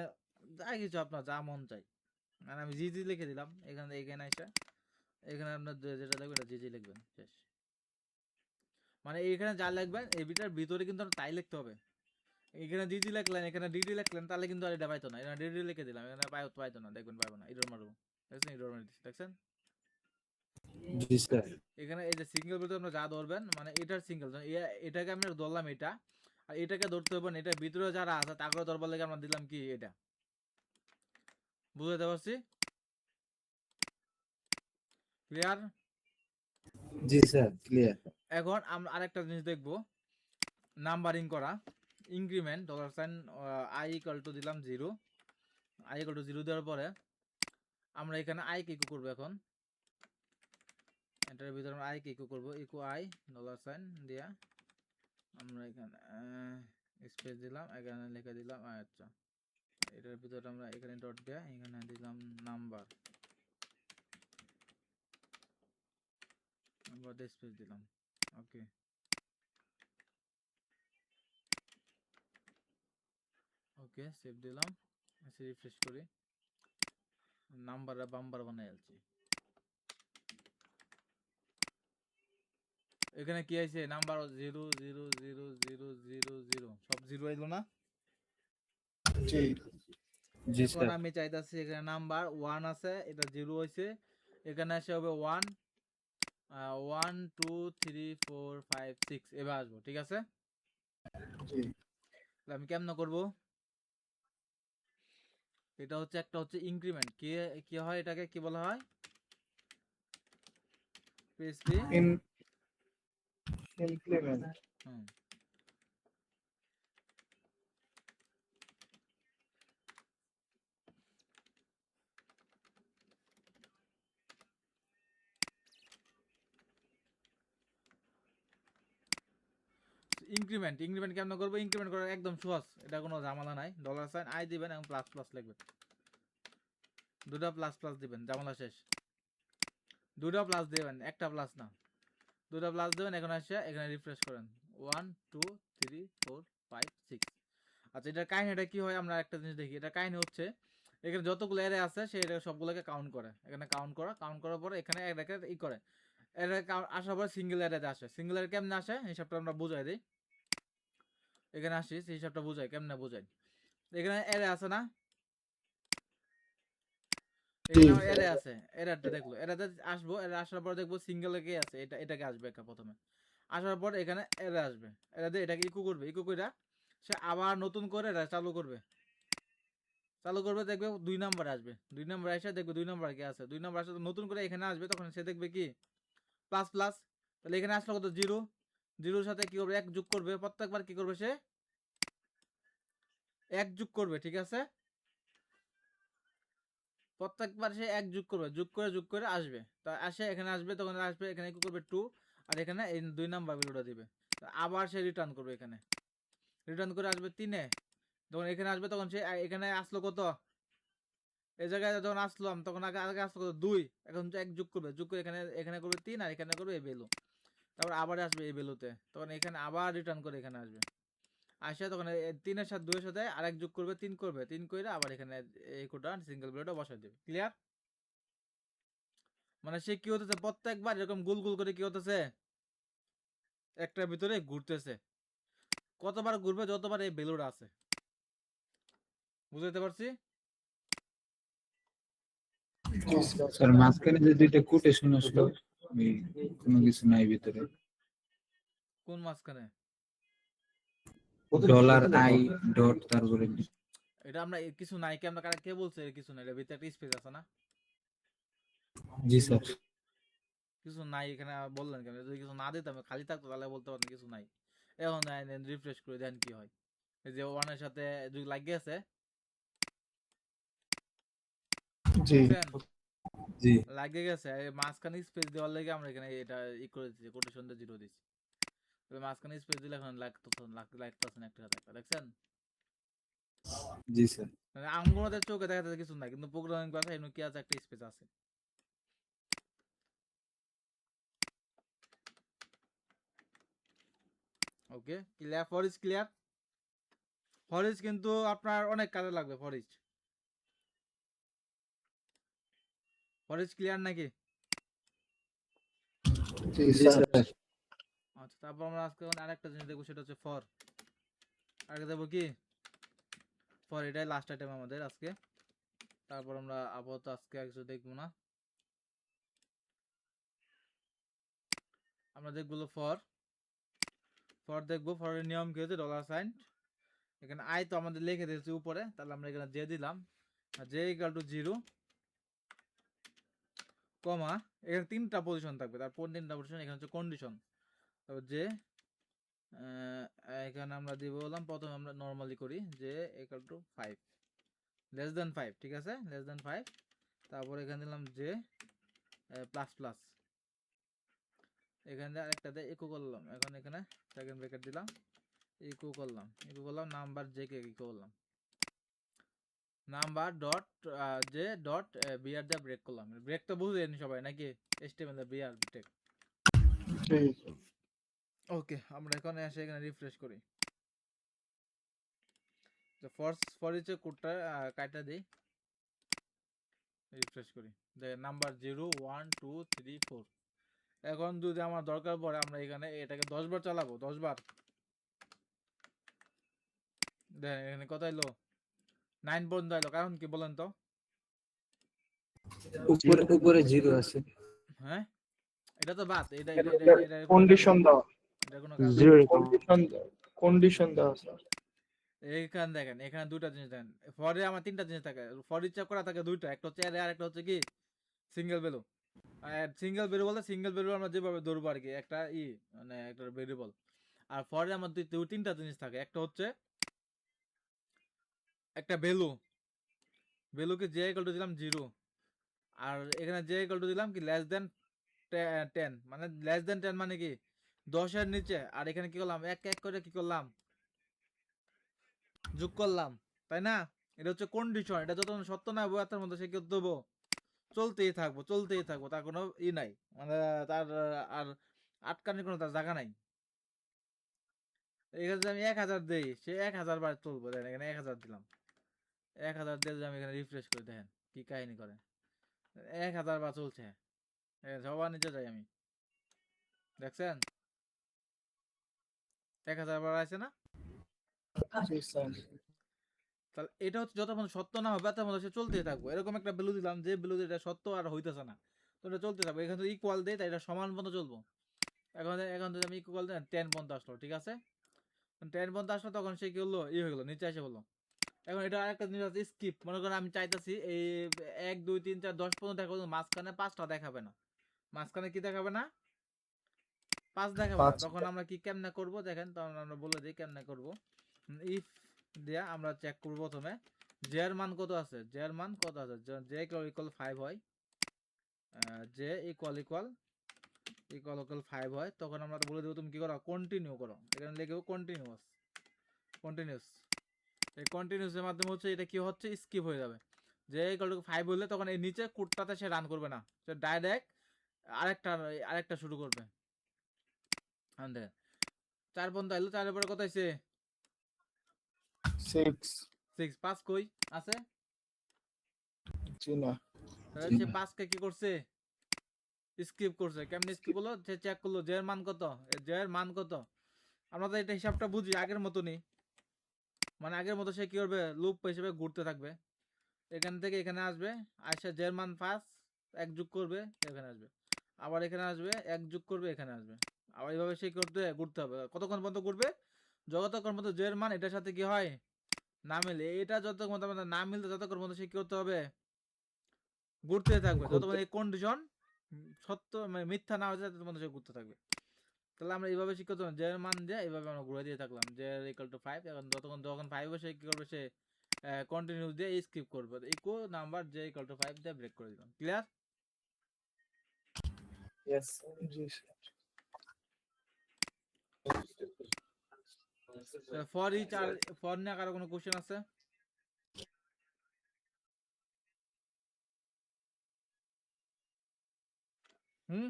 যা কিছু আপনার যা মন চাই, মানে আমি জি জি লিখে দিলাম। এখানে এখানে এসে এখানে আপনার যেটা লাগবে এটা জি জি লিখবেন, শেষ। মানে এখানে যা লিখবেন এই বিটার ভিতরে কিন্তু তাই লিখতে হবে। এখানে ডিডি লিখলেন, এখানে ডিডি লিখলেন, তাহলে কিন্তু আর এটা পাইতো না। এখানে ডিডি লিখে দিলাম, এখানে পাইতো না, দেখবেন পাইবো না। ইডর মারবো, দেখছেন? ইডর মারি দিচ্ছি, দেখছেন? জি স্যার। এখানে এই যে সিঙ্গেল ভিতরে আমরা যা ধরবেন, মানে এটার সিঙ্গেল, এটাকে আমি ধরলাম এটা, আর এটাকে ধরতে হবে না, এটার ভিতরে যারা আছে তাকে ধরবার লাগে আমরা দিলাম কি এটা। বুঝতে পারছি? ক্লিয়ার? জি স্যার ক্লিয়ার। এখন আমরা আরেকটা জিনিস দেখবো, নাম্বারিং করা। ইনক্রিমেন্ট $সাইন i ইকুয়াল টু দিলাম 0, i ইকুয়াল টু 0 দেওয়ার পরে আমরা এখানে i কে ইকো করবো। এখন এটার ভিতরে আমরা i কে ইকো করবো, ইকো i $সাইন দিয়া আমরা এখানে স্পেস দিলাম, এখানে লিখে দিলাম। আচ্ছা, এটার ভিতরে আমরা এখানে ডট দেয়া, এখানে দিলাম নাম্বার, নাম্বার দিয়ে স্পেস দিলাম। ওকে, ওকে সেভ দিলাম, এসে রিফ্রেশ করি, নাম্বার বাম্বার বানাই আলছি। এখানে কি আছে নাম্বার 0 0 0 0 0 সব জিরো আইলো না? জি জি এখন স্যার আমি চাইতাছি এখানে নাম্বার 1 আছে, এটা 0 হইছে, এখানে আসে হবে 1 1 2 3 4 5 6 এবার আসবো, ঠিক আছে? জি তাহলে আমি কেমন করব? এটা হচ্ছে একটা হচ্ছে ইনক্রিমেন্ট, কি কি হয় এটাকে কি বলা হয়? PSP implement. Hmm. Increment increment কেমন করবো? ইনক্রিমেন্ট করার একদম সহজ, এটা কোনো ঝামেলা নাই। ডলার সাইন আই দিবেন এবং প্লাস প্লাস লিখবেন, দুটা প্লাস প্লাস দিবেন, ঝামেলা শেষ। দুটা প্লাস দিবেন, একটা প্লাস না, দুটা প্লাস দিবেন। এখন আসে এখানে রিফ্রেশ করেন, 1 2 3 4 5 6। আচ্ছা, এটার কাহিনীটা কি হয় আমরা একটা জিনিস দেখি। এটা কাহিনী হচ্ছে এখানে যতগুলো এরে আছে সে এটা সবগুলোকে কাউন্ট করে, এখানে কাউন্ট করার পরে এখানে এটাকে ই করে, এরা আসার পর সিঙ্গেল এরিয়াতে আসে। সিঙ্গেল এরিয়া কেমনে আসে হিসাবটা আমরা বুঝাই দিই। এখানে আসি, সেই হিসাবটা বুঝাই, কেমনে বুঝাই। এখানে এরে আছে না, এখানে এরে আছে, এরারটা দেখলো, এরাতে আসবো, এরা আসার পর দেখবো সিঙ্গেলে কে আছে, এটাকে আসবে একটা প্রথমে। আসার পর এখানে এরা আসবে, এরা দিয়ে এটাকে ইকো করবে, ইকো কইরা সে আবার নতুন করে এটা চালু করবে, দেখবে 2 নাম্বার আসবে, 2 নাম্বার এসে দেখবে 2 নাম্বার কি আছে, 2 নাম্বার আসে নতুন করে এখানে আসবে, তখন সে দেখবে কি প্লাস প্লাস। তাহলে এখানে আসলো কত? 0, 0 সাথে কি করবে? 1 যোগ করবে, প্রত্যেকবার কি করবে সে 1 যোগ করবে, ঠিক আছে? প্রত্যেকবার সে 1 যোগ করবে, যোগ করে আসবে, তা আসে এখানে আসবে, তখন আসবে এখানে কি করবে 2, আর এখানে এই 2 নাম্বার ভ্যালুটা দিবে। আবার সে রিটার্ন করবে, এখানে রিটার্ন করে আসবে 3-এ, যখন এখানে আসবে তখন সে এখানে আসলো কত? এই জায়গায় যখন আসলাম তখন আগে আগে আসলো কত? 2, এখন 1 যোগ করবে, যোগ করে এখানে করবে 3, আর এখানে করবে এই ভ্যালু, তারপর আবার আসবে এই ভ্যালুতে, তখন এখানে আবার রিটার্ন করে এখানে আসবে, আসে তখন 3-এর সাথে 2-এর সাথে আরেক যোগ করবে, 3 করবে, 3 করে আবার এখানে এই কোটা সিঙ্গেল ভ্যালুটা বসাই দেবে। ক্লিয়ার? মানে সে কি হতেছে প্রত্যেকবার এরকম গোল গোল করে কি হতেছে একটার ভিতরে ঘুরতেছে, কতবার ঘুরবে? যতবার এই ভ্যালুটা আছে। বুঝতে পারছি? স্যার মাঝখানে যে দুইটা কোটেশন আসলো ওই কোনো কিছু নাই ভিতরে, কোন মাঝখানে? ডলার আই ডট তারপরে এটা আমরা কিছু নাই কি আমরা কে বলছে কিছু নাই, এর ভিতরে একটা স্পেস আছে না? জি স্যার কিছু নাই এখানে বললেন কেন? যদি কিছু না দিতাম খালি থাকতো তাহলে বলতে পারতেন কিছু নাই। এখন রিফ্রেশ করে দেন কি হয়। এই যে 1 এর সাথে যদি লাগিয়ে আছে, জি জি লাগিয়ে গেছে, এই মাঝখানে স্পেস দেওয়ার লাগে আমরা এখানে এটা ই করে দিচ্ছি, কোটেশন দিয়ে 0 দিচ্ছি। তবে মাঝখানে স্পেস দিলে এখন লাগতেছে না একটা সাথে, দেখছেন? জি স্যার মানে আমগুলোতে চোখে দেখা যাচ্ছে কিছু নাই, কিন্তু প্রোগ্রামিং ভাষায় এমন কি আছে, একটা স্পেস আছে। Okay, clear? For is clear? For is কিন্তু আপনার অনেক কাজে লাগবে। ফর ইজ ক্লিয়ার নাকি? জি জি স্যার। স্যার আচ্ছা, তারপর আমরা আজকে আরেকটা জিনিস দেখবো, সেটা হচ্ছে ফর। আগে দেখবো কি ফর, এটাই লাস্ট আইটেম আমাদের আজকে। তারপর আমরা আপাতত আজকে আর কিছু দেখবো না, আমরা দেখবো ফর। দেখবো ফরের নিয়ম কি হচ্ছে, ডলার সাইন, এখানে আই তো আমাদের লিখে দিয়েছি উপরে, তাহলে আমরা এখানে জে দিলাম, জে ইকুয়াল টু 0, কমা, এখানে 3টা পজিশন থাকবে, তারপর 3টা পজিশন এখানে হচ্ছে কন্ডিশন। তারপর যে এখানে আমরা দিব বললাম, প্রথমে আমরা নরমালি করি যে ইকুয়াল টু 5, লেস দেন 5, ঠিক আছে, লেস দেন 5। তারপর এখানে দিলাম যে প্লাস প্লাস, এখানে আরেকটাতে ইকো করলাম, এখন এখানে সেকেন্ড ব্র্যাকেট দিলাম, ইকো করলাম নাম্বার জে কে ইকো করলাম, number dot J dot BR দিয়ে ব্রেক করলাম। ব্রেক তো বুঝলেন সবাই নাকি? এসটিএমএল এর বিআর ব্রেক। জি ওকে, আমরা এখন এসে এখানে রিফ্রেশ করি, তো ফর ইচে কোডটা কাটা দেই, রিফ্রেশ করি, দেখেন নাম্বার 0 1 2 3 4। এখন যদি আমার দরকার পড়ে আমরা এখানে এটাকে 10 বার চালাবো, 10 বার। দেখেন এখানে কত এলো, 9 পর্যন্ত এলো, কারণ কি বলেন তো? উপরে উপরে জিরো আছে। হ্যাঁ, এটা তো বাদ, এটা কন্ডিশন দাও, এটা কোনো কাজ না। জিরো কন্ডিশন দাও স্যার। এইখানে দেখেন, এখানে দুইটা জিনিস দেখেন, ফরে আমার তিনটা জিনিস থাকে, ফর ইচ্ছা করা থাকে দুইটা, একটা হচ্ছে অ্যারে আর একটা হচ্ছে কি সিঙ্গেল ভ্যালু। আর সিঙ্গেল ভ্যালু বলতে সিঙ্গেল ভ্যালু আমরা যেভাবে ধরবো আর কি, একটা মানে একটা ভেরিয়েবল। আর ফরে আমার তিনটা জিনিস থাকে, একটা হচ্ছে একটা ভ্যালু, ভ্যালুকে যে ইকুয়াল টু দিলাম 0, আর এখানে যে ইকুয়াল টু দিলাম কি লেস দেন 10, মানে লেস দেন 10 মানে কি 10 এর নিচে। আর এখানে কি করলাম, এক এক করে কি করলাম, যোগ করলাম, তাই না? এটা হচ্ছে কন্ডিশন, এটা যত সত্য না হবে তার মধ্যে সে কি দেবো, চলতেই থাকবো চলতেই থাকবো, তার কোনো নাই, মানে তার আর আটকানোর কোনো তার জায়গা নাই। এখানে যদি আমি 1000 দেই, সে 1000 বার চলবো, দেখেন এখানে 1000 দিলাম, 1000 দিয়ে যদি আমি এখানে রিফ্রেশ করি, দেখেন কি কাহিনী করে, 1000 বার চলছে। সবার নিচে যাই আমি, দেখছেন 1000 বার আছে না? জি স্যার। তাহলে এটা হচ্ছে যতক্ষণ সত্য না হবে তার মধ্যে সে চলতেই থাকবো। এরকম একটা ভ্যালু দিলাম, যে ভ্যালু এটা সত্য আর হইতেছে না, তো এটা চলতে থাকবে। এখানে যদি ইকুয়াল দেয় তাই এটা সমান পর্যন্ত চলবো। এখন যদি আমি ইকুয়াল দেন 10 পর্যন্ত আসলো, ঠিক আছে? 10 পর্যন্ত আসলো, তখন সে কি হলো, হয়ে গেলো, নিচে এসে বললো। এখন এটা আরেকটা জিনিস আছে, স্কিপ। মনে করেন আমি চাইতেছি এই 1 2 3 4 10 পর্যন্ত দেখাবো, মাঝখানে 5টা দেখাবে না, মাঝখানে কি দেখাবে না, 5 দেখাবে না। তখন আমরা কি কেমনে করবো দেখেন, তখন আমরা বলে দিই কেমনে করবো। ইফ দিয়া আমরা চেক করবো প্রথমে জে এর মান কত আছে, জে এর মান কত আছে, জে ইকুয়াল 5 হয়, জে ইকুয়াল 5 হয়, তখন আমরা বলে দেবো তুমি কি করো, কন্টিনিউ করো। এখানে লিখবো কন্টিনিউস। এই কন্টিনিউসের মাধ্যমে হচ্ছে এটা কি হচ্ছে, স্কিপ হয়ে যাবে। জে ইকুয়াল 5 বললে তখন এই নিচে কোডটাতে সে রান করবে না, সে ডাইরেক্ট আরেকটা শুরু করবে। দেখেন 4 পর্যন্ত এলো, 4 এর পরে কত হয়েছে, 6। 5 কই আছে, জি না। তাহলে সে 5 কে কি করছে, স্কিপ করছে। কেমনে স্কিপ করলো, সে চেক করলো জে এর মান কত, জে এর মান কত। আমরা তো এটা হিসাবটা বুঝি আগের মতনই, মানে আগের মতো সে কি করবে, লুপ হিসেবে ঘুরতে থাকবে। এখান থেকে এখানে আসবে, আসে জে এর মান 5, 1 যোগ করবে এখানে আসবে, আবার এখানে আসবে 1 যোগ করবে এখানে আসবে, আবার এইভাবে সে করতে ঘুরতে হবে। কতক্ষণ পর্যন্ত ঘুরবে, যতক্ষণ পর্যন্ত জে এর মান এটার সাথে কি হয় না মিলে, এটা যতক্ষণ পর্যন্ত না মিলতে ততক্ষণ পর্যন্ত সে কি করতে হবে, ঘুরতে থাকবে, যতক্ষণ এই কন্ডিশন সত্য মানে মিথ্যা না হয়ে যায় ততক্ষণ সে ঘুরতে থাকবে। তাহলে আমরা এইভাবে শিখতে হবে, জে এর মান দিয়ে এইভাবে আমরা ঘুরে দিয়ে থাকলাম, জে ইকুয়াল টু 5। এখন যখন 5 হবে সে কি করবে, সে কন্টিনিউস দিয়ে স্কিপ করবে, echo number J equal to 5 দিয়ে ব্রেক করে দিলাম। ক্লিয়ার? ইয়েস জি স্যার। ফর ইচ আর ফর নিয়ে কারো কোনো কোশ্চেন আছে? হুম,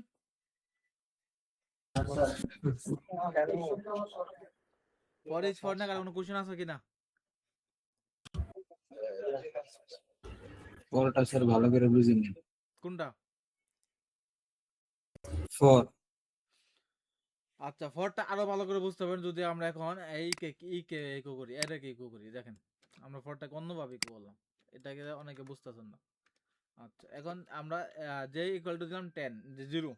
ফর ইচ ফর নিয়ে কারো কোনো কোশ্চেন আছে কিনা? পরটা স্যার ভালো করে বুঝিনি। কোনটা? ফর আচ্ছা, ফরটা আরো ভালো করে বুঝতে পারেন যদি আমরা এখন কে ইকো করি, এটাকে ইকো করি। দেখেন আমরা ফরটাকে অন্যভাবে ইকো করলাম, এটাকে অনেকে বুঝতেছেন না। আচ্ছা, এখন আমরা জে ইকুয়াল টু দিলাম 10, 0।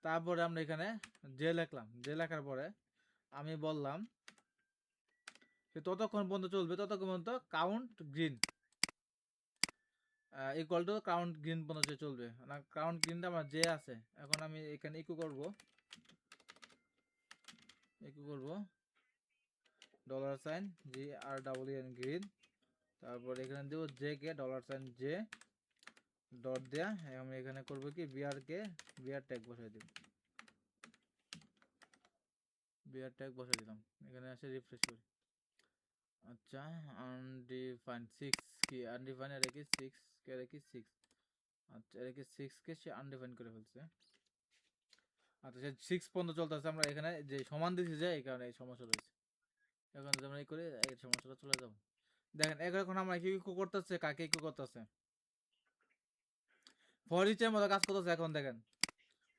তারপরে আমরা এখানে জে লিখলাম, জে লেখার পরে আমি বললাম যে ততক্ষণ পর্যন্ত চলবে, ততক্ষণ পর্যন্ত count green equal to count green পর্যন্ত চলবে না। কাউন্ট গ্রিনটা আমার জে আছে, এখন আমি এখানে ইকো করব $, GREEN গ্রিন, তারপর এখানে দেবো জে কে $, জে ডট দেয়া, আমি এখানে করব কি বিআর ট্যাগ বসাই দিব, বিআর ট্যাগ বসাই দিলাম। এখানে আসে রিফ্রেশ করি। আচ্ছা, আনডিফাইন্ড 6 কি আনডিফাইন্ড, এর কি 6 কে, এর কি 6। আচ্ছা, এর কি 6 কে সে আনডিফাইন্ড করে ফেলছে। আচ্ছা, সে 6 পর্যন্ত চলতেছে, আমরা এখানে যে সমান দিছি যে এই কারণে এই সমস্যা রয়েছে। এখন যদি আমরা এই করে এই সমস্যাটা চলে যাব। দেখেন এখন আমরা কি কি করতেছে, কাকে কি করতেছে, ফর ইচের মতো কাজ করতেছে। এখন দেখেন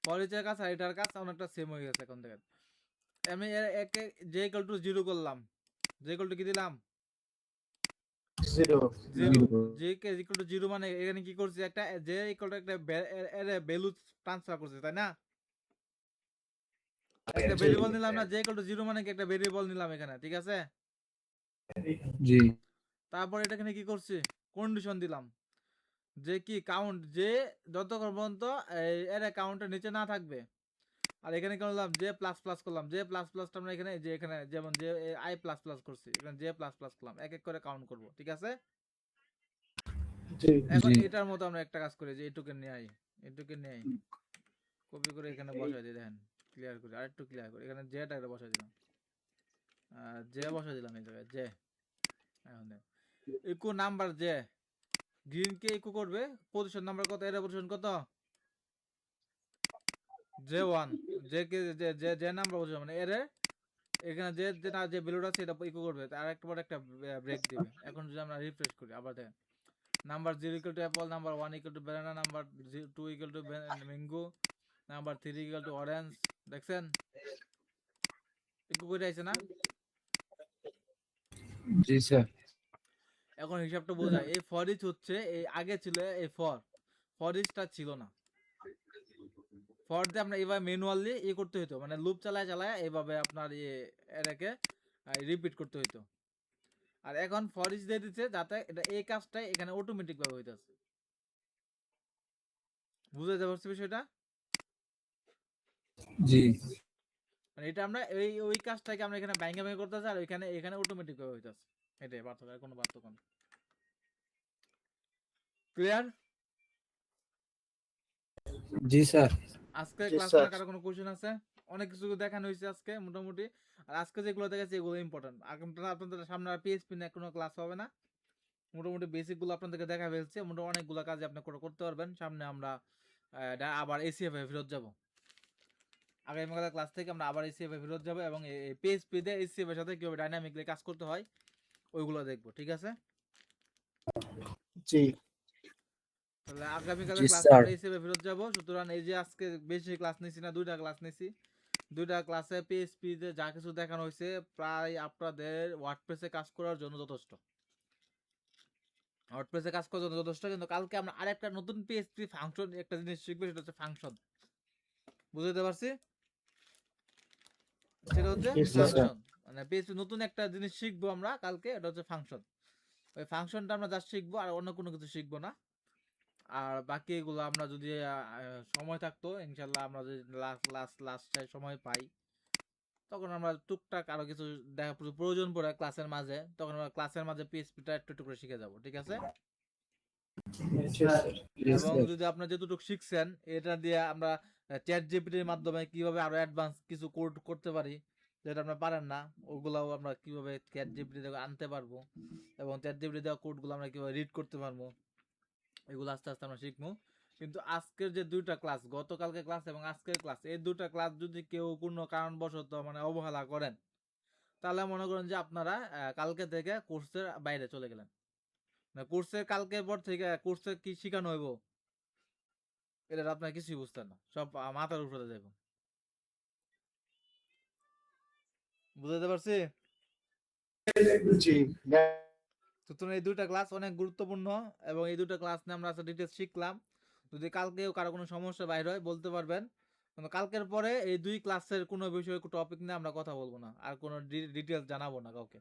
ফর ইচের কাজ আর এটার কাজ অনেকটা সেম হয়ে গেছে। এখন দেখেন আমি একে জে ইকুয়াল টু 0 করলাম, জে ইকুয়াল টু কি দিলাম 0 0, জে কে ইকুয়াল টু 0 মানে এখানে কি করছি, একটা জে ইকুয়াল টু একটা ভ্যালু ট্রান্সফার করছি, তাই না? একটা ভেরিয়েবল নিলাম না, জে ইকুয়াল টু 0 মানে কি একটা ভেরিয়েবল নিলাম এখানে, ঠিক আছে? জি তারপর এটা এখানে কি করছি, কন্ডিশন দিলাম যে কি কাউন্ট, যে যতক্ষণ পর্যন্ত এর কাউন্টের নিচে না থাকবে। আর এখানে করলাম জে প্লাস প্লাস করলাম, জে প্লাস প্লাসটা আমরা এখানে যে এখানে যেমন যে আই প্লাস প্লাস করছি, এখানে জে প্লাস প্লাস করলাম, এক এক করে কাউন্ট করব, ঠিক আছে? জি এখন জি। এটার মতো আমরা একটা কাজ করি যে এটুকে নিয়ে আই, এটুকে নিয়ে আই, কপি করে এখানে বসাই দিই। দেখেন ক্লিয়ার করে আরেকটু ক্লিয়ার করে এখানে জেটা এটা বসাই দিলাম, জে বসাই দিলাম এই জায়গায় জে। এখন ইকো নাম্বার জে, গ্রিন কে ইকো করবে পজিশন নাম্বার কত, এর পজিশন কত J1, J K J number position মানে এর এখানে যে যেটা যে ভ্যালুটা আছে এটা ইকো করবে, আর একটা পর একটা ব্রেক দিবে। এখন যদি আমরা রিফ্রেশ করি আবার দেখেন number 0 equal to Apple, number 1 equal to banana, number 2 equal to mango, number 3 equal to orange. দেখছেন ইকো করে আইছে না? জি স্যার এখন হিসাবটা বোঝা, এই ফর ইচ হচ্ছে এই আগে ছিল এই ফর ইচটা ছিল না। ফর দিয়ে আমরা এইভাবে ম্যানুয়ালি করতে হতো, মানে লুপ চালায় চালায় এইভাবে আপনার এটাকে রিপিট করতে হতো। আর এখন ফর ইচ দিয়ে দিচ্ছে যাতে এটা এই কাজটাই এখানে অটোমেটিক ভাবে হইতাছে। বুঝতে পারছি বিষয়টা? জি মানে এটা আমরা ওই কাজটাকে আমরা এখানে ব্যাঙ্গে ব্যাঙ্গে করতেছি, আর এখানে অটোমেটিক ভাবে হইতাছে। এটাই পার্থক্য, আর কোনো পার্থক্য না। ক্লিয়ার? জি স্যার আজকে জি, ক্লাস স্যার। কারো কোনো কোশ্চেন আছে? অনেক কিছু দেখানো হয়েছে আজকে মোটামুটি। আর আজকে যেগুলো দেখাচ্ছি এগুলো ইম্পর্টেন্ট। আপনাদের সামনে আর পিএইচপি নিয়ে কোনো ক্লাস হবে না। মোটামুটি বেসিক গুলো আপনাদেরকে দেখা ফেলছে, মোটামুটি অনেকগুলো কাজ আপনি করতে পারবেন। সামনে আমরা আবার এসিএফ এ ফেরত যাব। আগামীকালের ক্লাস থেকে আমরা আবার এসিএফ এ ফেরত যাব এবং পিএইচপি তে এসিএফ এর সাথে কিভাবে ডাইনামিকলি কাজ করতে হয় ওইগুলো দেখবো, ঠিক আছে? জি তাহলে আগামীকালের জি ক্লাসে স্যার আমরা এসিএফ এ ফেরত যাব। সুতরাং এই যে আজকে বেশি ক্লাস নিছি না, 2টা ক্লাস নিছি। 2টা ক্লাসে পিএইচপি তে যা কিছু দেখানো হয়েছে প্রায় আপনাদের ওয়ার্ডপ্রেসে কাজ করার জন্য যথেষ্ট। ওয়ার্ডপ্রেসে কাজ করার জন্য যথেষ্ট, কিন্তু কালকে আমরা আরেকটা নতুন পিএইচপি ফাংশন একটা জিনিস শিখবো, সেটা হচ্ছে ফাংশন। বুঝতে পারছি? সেটা হচ্ছে Yes, sir. ফাংশন। মানে পিএইচপি নতুন একটা জিনিস শিখবো আমরা কালকে, এটা হচ্ছে ফাংশন। ওই ফাংশনটা আমরা জাস্ট শিখবো, আর অন্য কোনো কিছু শিখবো না। আর বাকি এগুলো আমরা যদি সময় থাকতো ইনশাল্লাহ, আমরা যদি লাস্ট সময় পাই, তখন আমরা টুকটাক আরো কিছু দেখা প্রয়োজন পড়ে ক্লাসের মাঝে, তখন আমরা ক্লাসের মাঝে পিএইচপিটা একটু একটু করে শিখে যাব, ঠিক আছে? জি এবং স্যার যদি আপনারা যেটুকু শিখছেন এটা দিয়ে আমরা চ্যাট জিপিটির মাধ্যমে কিভাবে আরো অ্যাডভান্স কিছু কোড করতে পারি যেটা আপনারা পারেন না, ওগুলাও আমরা কিভাবে চ্যাট জিপিটি থেকে আনতে পারবো, এবং চ্যাট জিপিটি দেওয়া কোডগুলো আমরা কিভাবে রিড করতে পারবো, এগুলো আস্তে আস্তে আমরা শিখবো। কিন্তু আজকের যে 2টা ক্লাস, গতকালকে ক্লাস এবং আজকের ক্লাস, এই 2টা ক্লাস যদি কেউ কোনো কারণবশত মানে অবহেলা করেন, তাহলে মনে করেন যে আপনারা কালকে থেকে কোর্সের বাইরে চলে গেলেন। কোর্সের কালকের পর থেকে কোর্সে কি শেখানো হইব এটা আপনার কিছুই বুঝতেন না, সব মাথার উপরে যাইব। বুঝতে পারছি? জি সুতরাং এই 2টা ক্লাস অনেক গুরুত্বপূর্ণ, এবং এই 2টা ক্লাস নিয়ে আমরা ডিটেলস শিখলাম। যদি কালকেও কারো কোনো সমস্যা বাইরে হয় বলতে পারবেন, কিন্তু কালকের পরে এই 2 ক্লাসের কোনো বিষয়ে টপিক নিয়ে আমরা কথা বলবো না, আর কোনো ডিটেলস জানাবো না কাউকে।